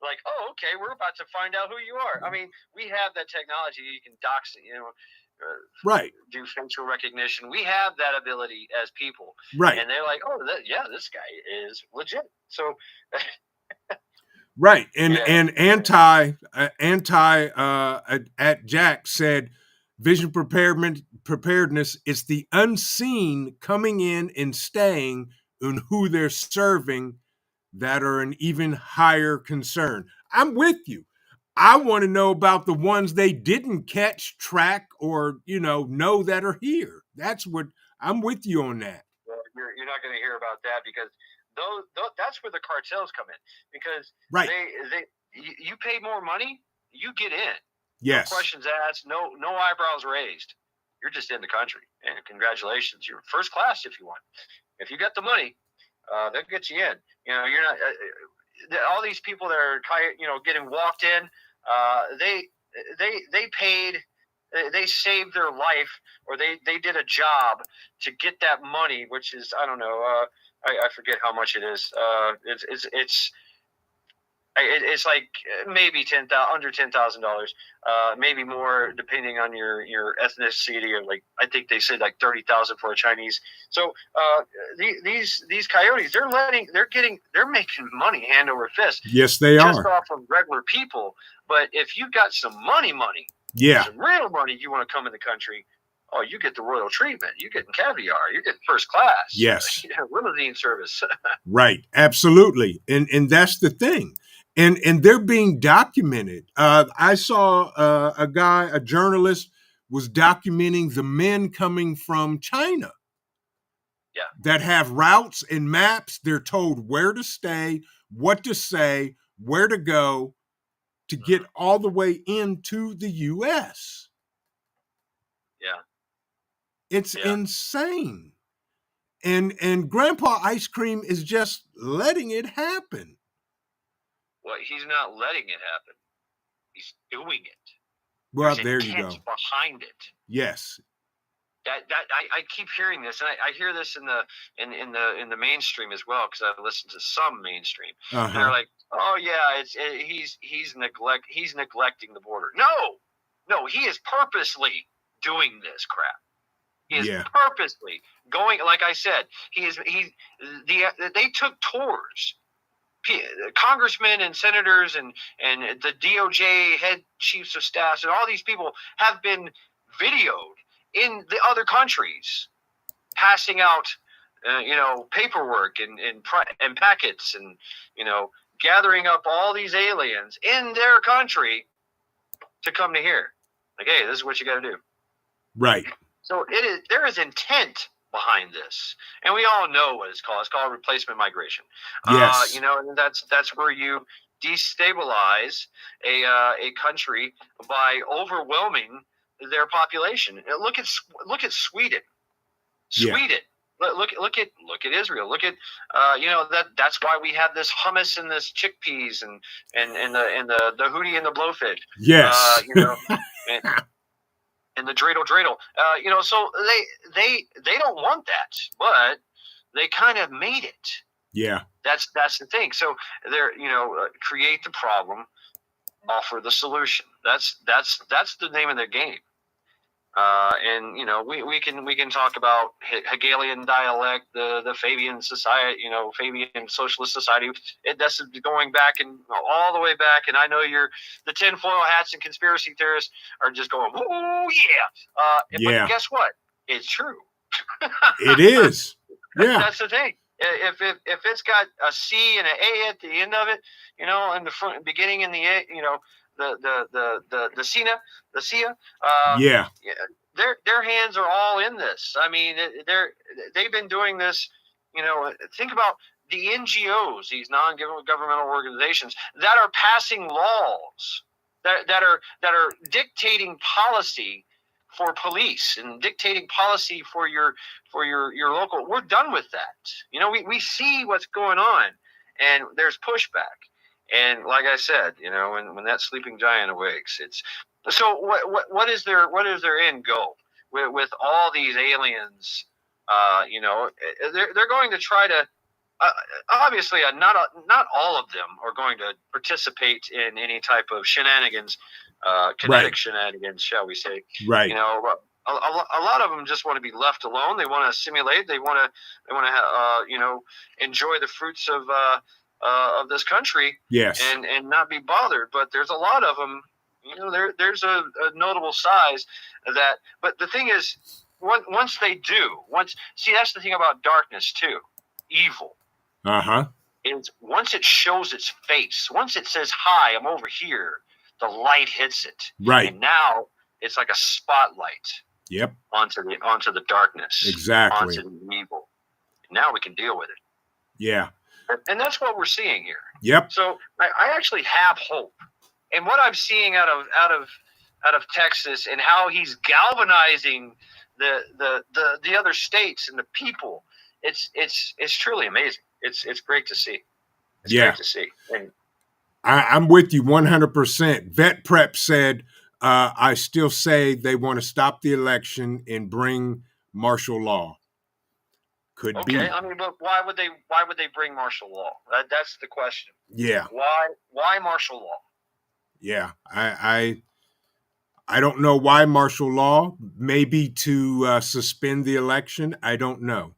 Like, oh, okay, we're about to find out who you are. I mean, we have that technology. You can dox, right, do facial recognition. We have that ability as people. Right. And they're like, oh, this guy is legit. So, right. And anti at Jack said, vision preparedness is the unseen coming in and staying on who they're serving that are an even higher concern. I'm with you. I want to know about the ones they didn't catch, track, or know that are here. That's what I'm with you on that. Well, you're not going to hear about that because those that's where the cartels come in, because right. You pay more money, you get in. Yes. No questions asked, no eyebrows raised. You're just in the country, and congratulations, you're first class if you want. If you got the money, they'll get you in. You're not. All these people that are getting walked in, they paid. They saved their life, or they did a job to get that money, which is, I don't know, I forget how much it is. It's like maybe under $10,000, maybe more depending on your ethnicity, or like I think they said like 30,000 for a Chinese. So these coyotes, they're making money hand over fist. Yes, they just are. Off of regular people. But if you got some money, yeah, some real money, you want to come in the country. Oh, you get the royal treatment. You get caviar. You get first class. Yes, limousine service. Right, absolutely, and that's the thing. And they're being documented. I saw a journalist was documenting the men coming from China. Yeah. That have routes and maps. They're told where to stay, what to say, where to go to get all the way into the U.S. Yeah. It's insane. And Grandpa Ice Cream is just letting it happen. Well, he's not letting it happen. He's doing it. Well, there you go. Behind it. Yes. That I keep hearing this, and I hear this in the mainstream as well, because I listen to some mainstream. Uh-huh. And they're like, oh yeah, he's neglecting the border. No, he is purposely doing this crap. He is purposely going. Like I said, they took tours. Congressmen and senators and the DOJ head chiefs of staff and all these people have been videoed in the other countries, passing out, paperwork and packets and, gathering up all these aliens in their country to come to here. Like, hey, this is what you got to do. Right. So there is intent behind this, and we all know what it's called. It's called replacement migration. Yes. And that's where you destabilize a country by overwhelming their population. Look at Sweden. Sweden. Look at Israel. Look at that's why we have this hummus and this chickpeas and the hootie and the blowfish. Yes. And the dreidel. So they don't want that, but they kind of made it. Yeah. That's the thing. So they're create the problem, offer the solution. That's the name of their game. And we can talk about Hegelian dialect, the Fabian society, Fabian socialist society. That's going back and all the way back. And I know the tinfoil hats and conspiracy theorists are just going, oh yeah. But guess what? It's true. It is. Yeah. That's the thing. If it's got a C and an A at the end of it, in the front beginning and the A, the SIA, their hands are all in this. I mean, they've been doing this. Think about the NGOs, these non-governmental organizations that are passing laws that are dictating policy for police and dictating policy for your local. We're done with that. We see what's going on, and there's pushback. And like I said, when that sleeping giant awakes, it's so. What is their end goal with all these aliens? They're going to try to. Obviously, not all of them are going to participate in any type of shenanigans, kinetic shenanigans, shall we say? Right. A lot of them just want to be left alone. They want to simulate. They want to enjoy the fruits of this country. Yes. And not be bothered. But there's a lot of them. There's a notable size that. But the thing is, once they do, that's the thing about darkness too, evil. Is once it shows its face, once it says, "Hi, I'm over here," the light hits it. Right. And now it's like a spotlight. Yep. Onto the darkness. Exactly. Onto the evil. Now we can deal with it. Yeah. And that's what we're seeing here. Yep. So I actually have hope. And what I'm seeing out of Texas and how he's galvanizing the other states and the people, it's truly amazing. It's great to see. It's great to see. And I'm with you 100%. Vet Prep said, I still say they want to stop the election and bring martial law. Could be. Okay, I mean, but why would they bring martial law? That's the question. Yeah. Why martial law? Yeah. I don't know why martial law. Maybe to suspend the election. I don't know.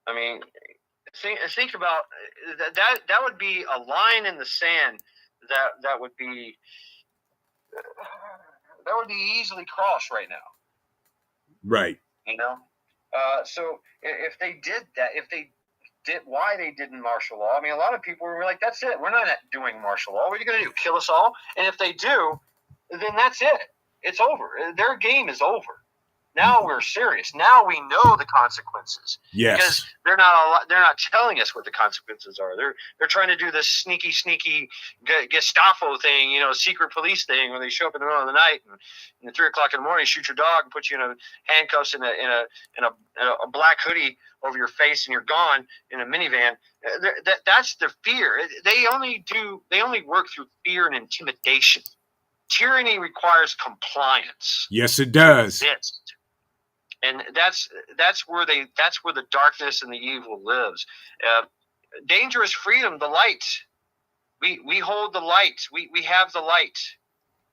I mean, think about that would be a line in the sand that would be easily crossed right now. Right. So if they did that, why they didn't martial law? I mean, a lot of people were like, "That's it. We're not doing martial law. What are you going to do? Kill us all?" And if they do, then that's it. It's over. Their game is over. Now we're serious. Now we know the consequences. Yes. Because they're not telling us what the consequences are. They're trying to do this sneaky Gestapo thing, secret police thing, where they show up in the middle of the night and at 3 o'clock in the morning shoot your dog and put you in handcuffs in a black hoodie over your face and you're gone in a minivan. That's the fear. They only work through fear and intimidation. Tyranny requires compliance. Yes, it does. Yes. And that's where the darkness and the evil lives. Dangerous freedom, the light. We hold the light. We have the light,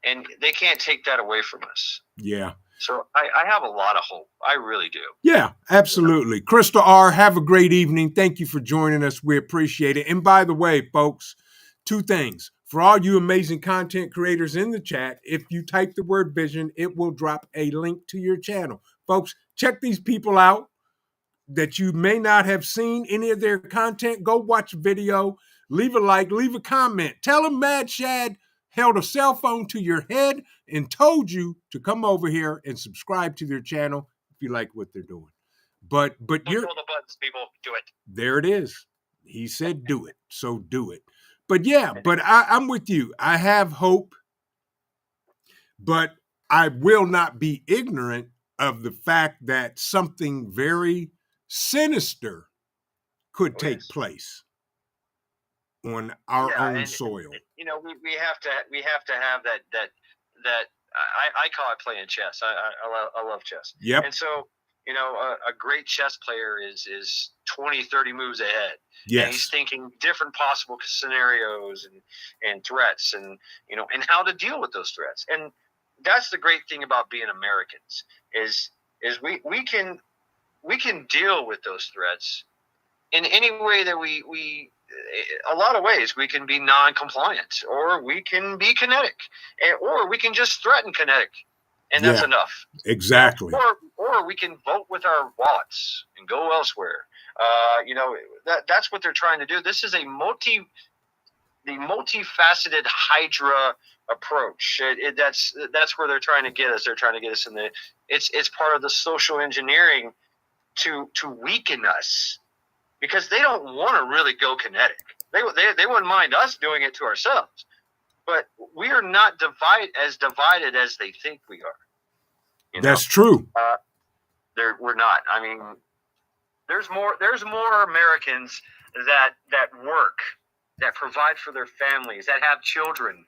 and they can't take that away from us. Yeah. So I have a lot of hope. I really do. Yeah, absolutely. Crystal R., have a great evening. Thank you for joining us. We appreciate it. And by the way, folks, 2 things. For all you amazing content creators in the chat, if you type the word vision, it will drop a link to your channel. Folks, check these people out that you may not have seen any of their content. Go watch a video, leave a like, leave a comment. Tell them Mad Shad held a cell phone to your head and told you to come over here and subscribe to their channel if you like what they're doing. But you're the buttons, people. Do it. There it is. He said do it, so do it. But yeah, I'm with you. I have hope, but I will not be ignorant of the fact that something very sinister could take place on our own soil. We have to have that I call it playing chess. I love chess. Yep. And so a great chess player is 20, 30 moves ahead. Yes. And he's thinking different possible scenarios and threats and how to deal with those threats. And that's the great thing about being Americans is we can deal with those threats in any way that we a lot of ways. We can be non-compliant, or we can be kinetic, or we can just threaten kinetic, and that's enough. Exactly. Or we can vote with our wallets and go elsewhere. That's what they're trying to do. This is the multifaceted Hydra approach. That's where they're trying to get us. They're trying to get us in it's part of the social engineering to weaken us, because they don't want to really go kinetic. They wouldn't mind us doing it to ourselves, but we are not divided as they think we are. That's true. We're not. I mean, there's more Americans that work, that provide for their families, that have children.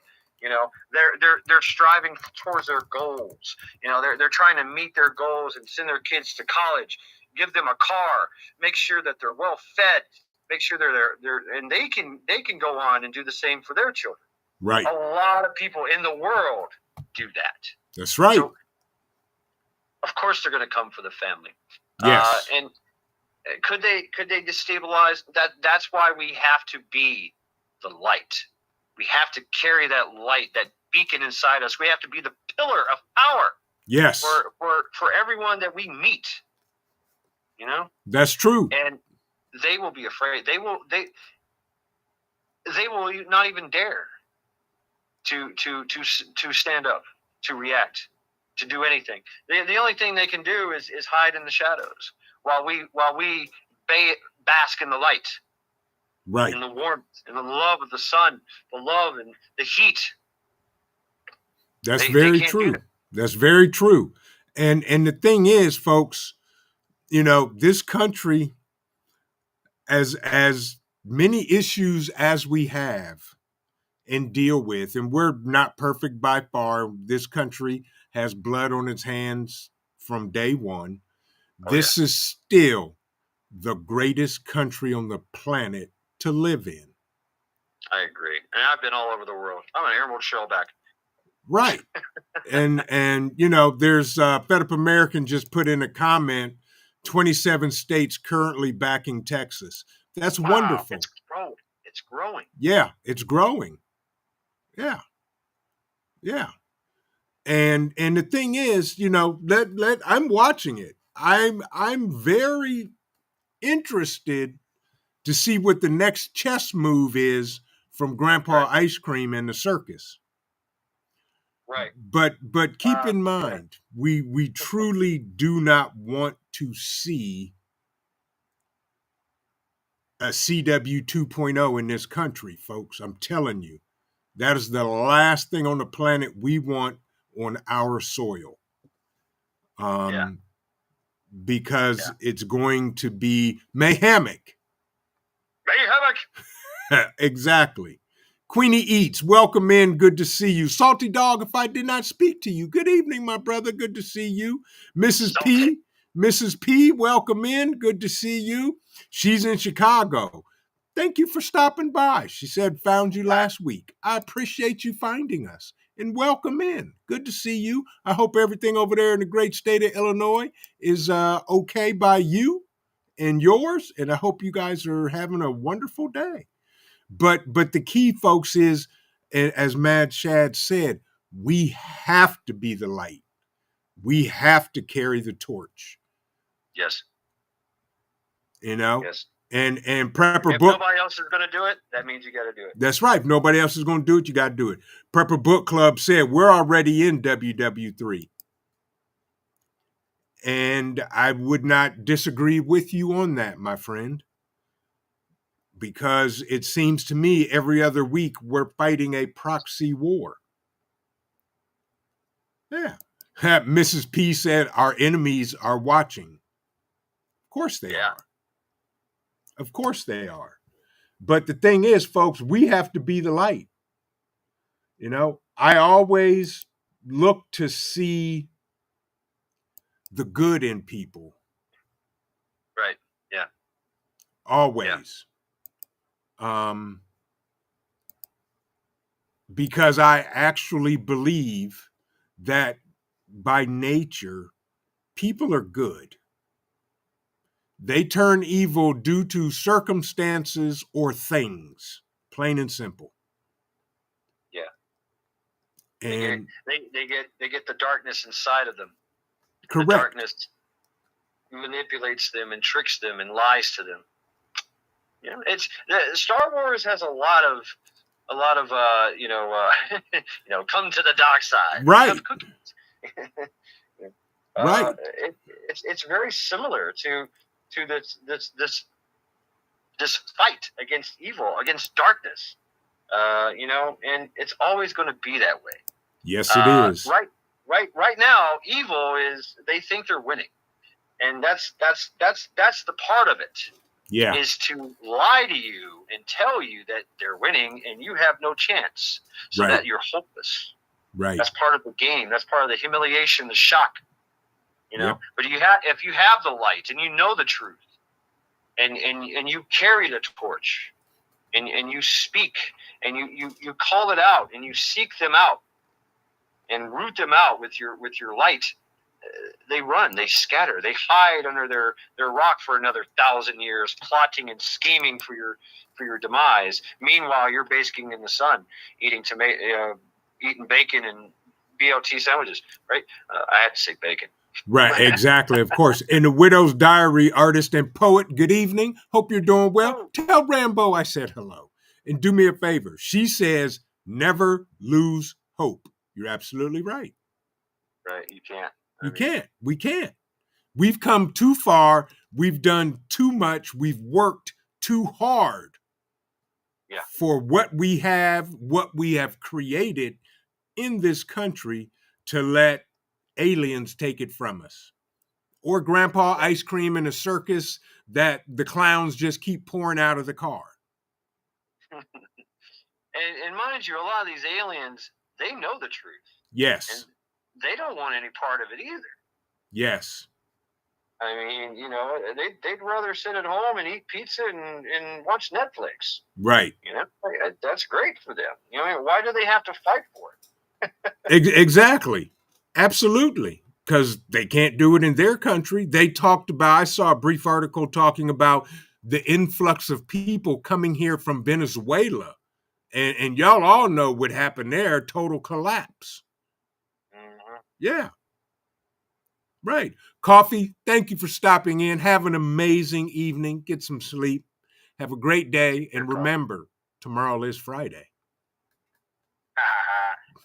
They're striving towards their goals. They're trying to meet their goals and send their kids to college, give them a car, make sure that they're well fed, make sure and they can go on and do the same for their children. Right. A lot of people in the world do that. That's right. So, of course, they're going to come for the family. Yes. And could they destabilize that? That's why we have to be the light. We have to carry that light, that beacon inside us. We have to be the pillar of power. Yes. For everyone that we meet. That's true. And they will be afraid. They will not even dare to stand up, to react, to do anything. The only thing they can do is hide in the shadows while we bask in the light, right, in the warmth, in the love of the sun, the love and the heat. That's very true. That's very true. And the thing is, folks, this country, as many issues as we have and deal with, and we're not perfect by far. This country has blood on its hands from day one. This is still the greatest country on the planet to live in. I agree. And I've been all over the world. I'm an Emerald Shellback. Right. and there's Fed Up American just put in a comment, 27 states currently backing Texas. That's wonderful. It's growing. Yeah, it's growing. Yeah. Yeah. And the thing is, I'm watching it. I'm very interested to see what the next chess move is from Grandpa Ice Cream and the circus. Right. But keep in mind, we truly do not want to see a CW 2.0 in this country, folks. I'm telling you, that is the last thing on the planet we want on our soil. Because it's going to be mayhemic. Exactly. Queenie Eats, welcome in. Good to see you. Salty Dog, if I did not speak to you, good evening, my brother. Good to see you. Mrs. P, welcome in. Good to see you. She's in Chicago. Thank you for stopping by. She said, found you last week. I appreciate you finding us and welcome in. Good to see you. I hope everything over there in the great state of Illinois is okay by you and yours. And I hope you guys are having a wonderful day. But the key, folks, is, as Mad Shad said, we have to be the light. We have to carry the torch. Yes. Yes. And Prepper if Book. If nobody else is going to do it, that means you got to do it. That's right. If nobody else is going to do it, you got to do it. Prepper Book Club said, we're already in WW3. And I would not disagree with you on that, my friend. Because it seems to me every other week we're fighting a proxy war. Yeah. Mrs. P said our enemies are watching. Of course they are. Of course they are. But the thing is, folks, we have to be the light. I always look to see the good in people. Right. Yeah. Always. Yeah. Because I actually believe that by nature, people are good. They turn evil due to circumstances or things, plain and simple. Yeah. And they get the darkness inside of them. Correct. The darkness manipulates them and tricks them and lies to them. It's Star Wars has a lot of come to the dark side. Right. Right. It's very similar to this fight against evil, against darkness. And it's always going to be that way. Yes, it is. Right. right now, evil is they think they're winning, and that's the part of it. Yeah. Is to lie to you and tell you that they're winning and you have no chance, so that you're hopeless. Right. That's part of the game. That's part of the humiliation, the shock. Yep. But if you have the light and you know the truth, and you carry the torch, and you speak and you call it out and you seek them out and root them out with your light, they run, they scatter, they hide under their rock for another 1,000 years, plotting and scheming for your demise. Meanwhile, you're basking in the sun, eating bacon and BLT sandwiches, right? I had to say bacon. Right, exactly, of course. In the Widow's Diary, artist and poet, good evening. Hope you're doing well. Tell Rambo I said hello. And do me a favor. She says, never lose hope. You're absolutely right. Right, you can't. We can't. We've come too far. We've done too much. We've worked too hard for what we have created in this country to let aliens take it from us. Or Grandpa Ice Cream in a circus that the clowns just keep pouring out of the car. And mind you, a lot of these aliens, they know the truth. Yes. And they don't want any part of it either. Yes. I mean, they'd rather sit at home and eat pizza and watch Netflix. Right. That's great for them. Why do they have to fight for it? Exactly. Absolutely. Because they can't do it in their country. I saw a brief article talking about the influx of people coming here from Venezuela. And y'all all know what happened there, total collapse. Mm-hmm. Yeah. Right. Coffee, thank you for stopping in. Have an amazing evening. Get some sleep. Have a great day. And remember, tomorrow is Friday.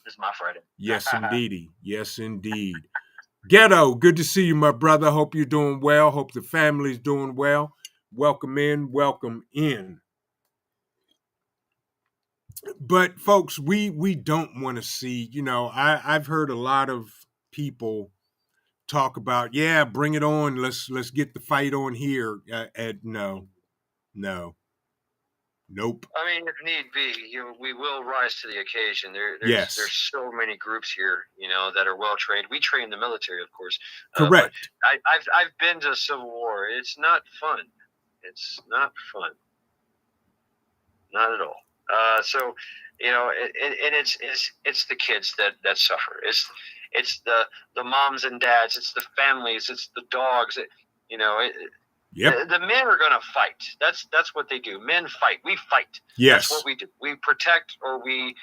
This is my Friday. Yes, indeedy. Yes, indeed. Ghetto, good to see you, my brother. Hope you're doing well. Hope the family's doing well. Welcome in. Welcome in. But folks, we don't want to see, I've heard a lot of people talk about, bring it on. Let's get the fight on here. No. Nope. I mean, if need be, we will rise to the occasion. Yes. There's so many groups here, that are well trained. We train the military, of course. Correct. I've been to Civil War. It's not fun. It's not fun. Not at all. So, it's the kids that suffer. It's the moms and dads. It's the families. It's the dogs. Yep. The men are going to fight. That's what they do. Men fight. We fight. Yes. That's what we do. We protect, or we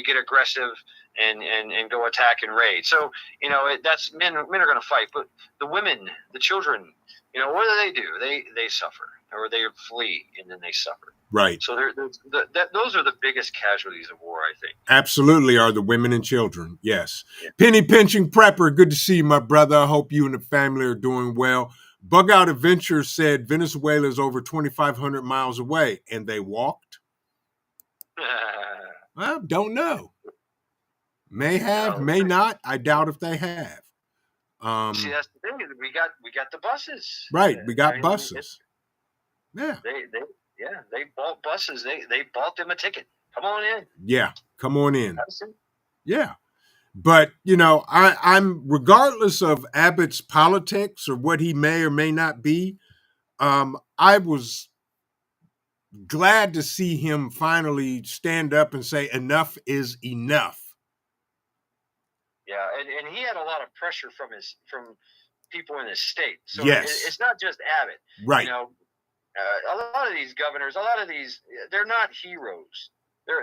get aggressive and go attack and raid. So that's men. Men are going to fight. But the women, the children, what do? They suffer, or they flee, and then they suffer. Right. So those are the biggest casualties of war, I think. Absolutely, are the women and children. Yes. Yeah. Penny Pinching Prepper, good to see you, my brother. I hope you and the family are doing well. Bug Out Adventure said Venezuela is over 2,500 miles away, and they walked. Well, don't know. May have, may not. I doubt if they have. See, that's the thing. We got the buses. Right, we got buses. Yeah. They bought buses. They bought them a ticket. Come on in. Yeah, come on in. Yeah. But, I'm regardless of Abbott's politics or what he may or may not be, I was glad to see him finally stand up and say enough is enough. Yeah, and he had a lot of pressure from people in his state. So yes. It's not just Abbott. Right. A lot of these governors, they're not heroes.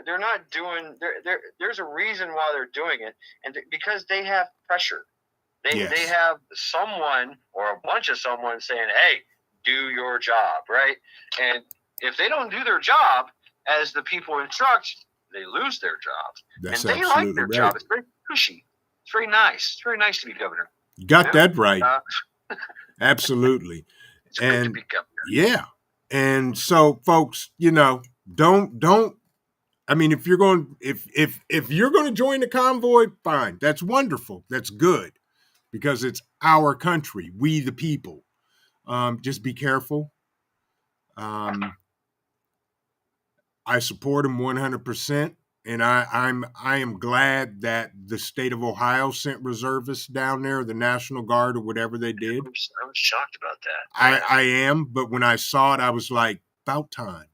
They're not doing. There's a reason why they're doing it, and because they have pressure. They have someone or a bunch of someone saying, "Hey, do your job," right? And if they don't do their job as the people instruct, they lose their jobs. That's and they like their job. It's very cushy. It's very nice. It's very nice to be governor. You got that right. Absolutely. It's great to be governor. Yeah. And so, folks, don't I mean, if you're going to join the convoy, fine. That's wonderful. That's good because it's our country, we the people. Just be careful. I support him 100%, and I am glad that the state of Ohio sent reservists down there, the National Guard or whatever they did. I was shocked about that. I am, but when I saw it, I was like, about time.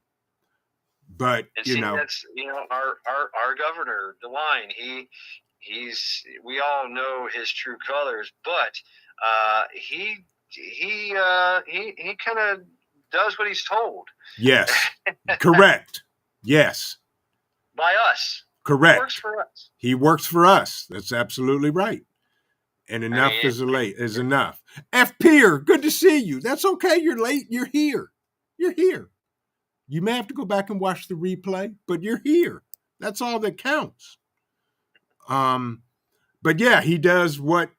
But and that's our governor, DeWine. We all know his true colors, but he kind of does what he's told. Yes, correct. Yes, by us. Correct. He works for us. He works for us. That's absolutely right. And enough is enough. F. Peer, good to see you. That's okay. You're late. You're here. You're here. You may have to go back and watch the replay, but you're here. That's all that counts. But yeah, he does what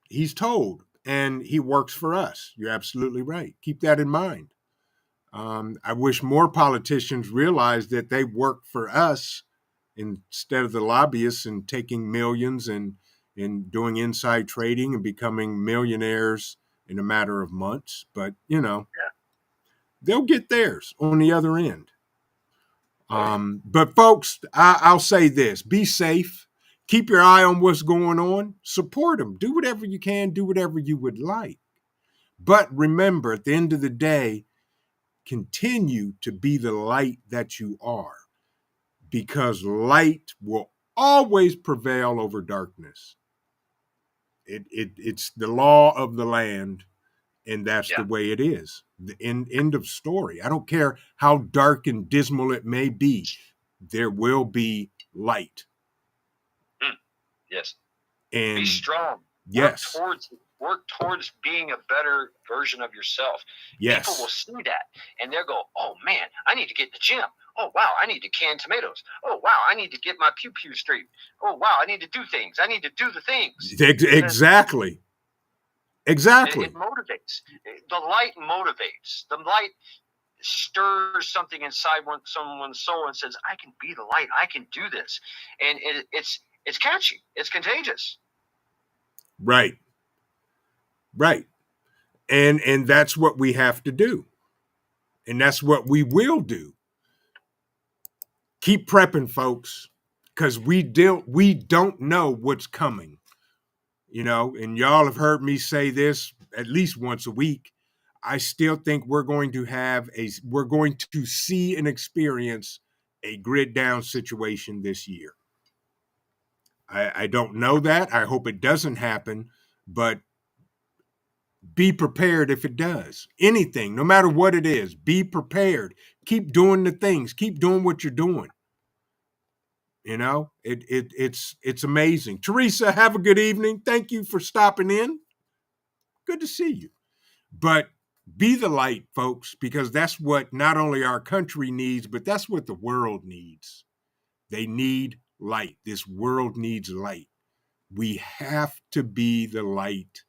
he's told, and he works for us. You're absolutely right. Keep that in mind. I wish more politicians realized that they work for us instead of the lobbyists and taking millions and doing inside trading and becoming millionaires in a matter of months. But, they'll get theirs on the other end. But folks, I'll say this, be safe, keep your eye on what's going on, support them, do whatever you can, do whatever you would like. But remember, at the end of the day, continue to be the light that you are, because light will always prevail over darkness. It's the law of the land. And that's the way it is. The end of story. I don't care how dark and dismal it may be. There will be light. Yes. And be strong. Yes. Work towards being a better version of yourself. Yes. People will see that and they'll go, oh man, I need to get in the gym. Oh wow, I need to can tomatoes. Oh wow, I need to get my pew straight. Oh wow, I need to do things. I need to do the things. Exactly. Exactly. It motivates. The light motivates. The light stirs something inside someone's soul and says, I can be the light. I can do this. And it's catchy. It's contagious. Right. Right. And that's what we have to do. And that's what we will do. Keep prepping, folks, because we don't know what's coming. And y'all have heard me say this at least once a week. I still think we're going to see and experience a grid down situation this year. I don't know that. I hope it doesn't happen, but be prepared if it does. Anything, no matter what it is, be prepared. Keep doing the things. Keep doing what you're doing. It's amazing. Teresa, have a good evening. Thank you for stopping in. Good to see you. But be the light, folks, because that's what not only our country needs, but that's what the world needs. They need light. This world needs light. We have to be the light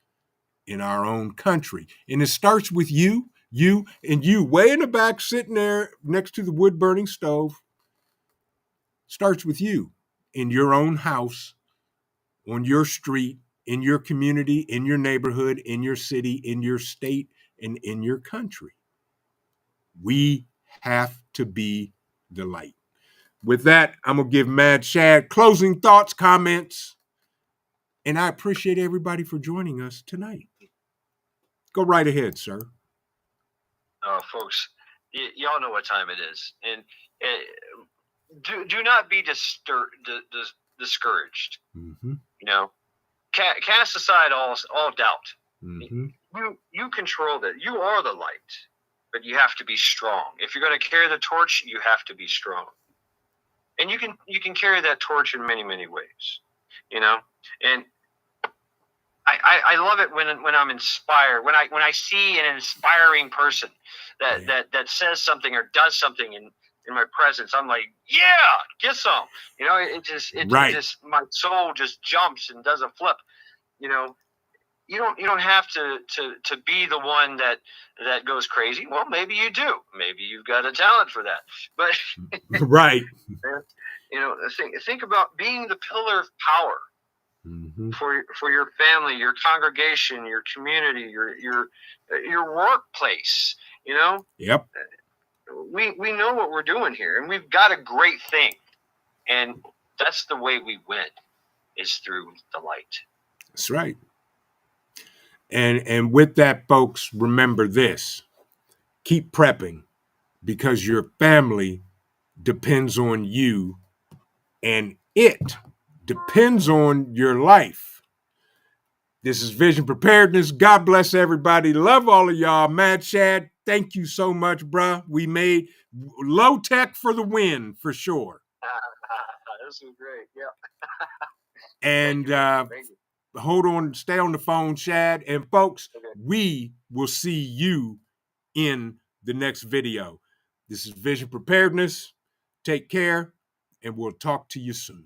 in our own country. And it starts with you way in the back, sitting there next to the wood burning stove. Starts with you in your own house, on your street, in your community, in your neighborhood, in your city, in your state, and in your country. We have to be the light. With that, I'm going to give Mad Shad closing thoughts, comments, and I appreciate everybody for joining us tonight. Go right ahead, sir. Folks, y'all know what time it is. And do not be discouraged. Mm-hmm. Cast aside all doubt. Mm-hmm. You control that. You are the light, but you have to be strong. If you're going to carry the torch, you have to be strong. And you can carry that torch in many, many ways. And I love it when I'm inspired, when I see an inspiring person that says something or does something in my presence. I'm like, yeah, get some. It just my soul just jumps and does a flip. You don't have to be the one that goes crazy. Well, maybe you do. Maybe you've got a talent for that. But right. Think about being the pillar of power for your family, your congregation, your community, your workplace. Yep. We know what we're doing here, and we've got a great thing, and that's the way we win, is through the light. That's right. And with that, folks, remember this: keep prepping, because your family depends on you, and it depends on your life. This is Vision Preparedness. God bless everybody. Love all of y'all. Mad Shad, thank you so much, bruh. We made low tech for the win, for sure. This is great. Yeah. And Thank you. hold on, stay on the phone, Shad. And folks, we will see you in the next video. This is Vision Preparedness. Take care, and we'll talk to you soon.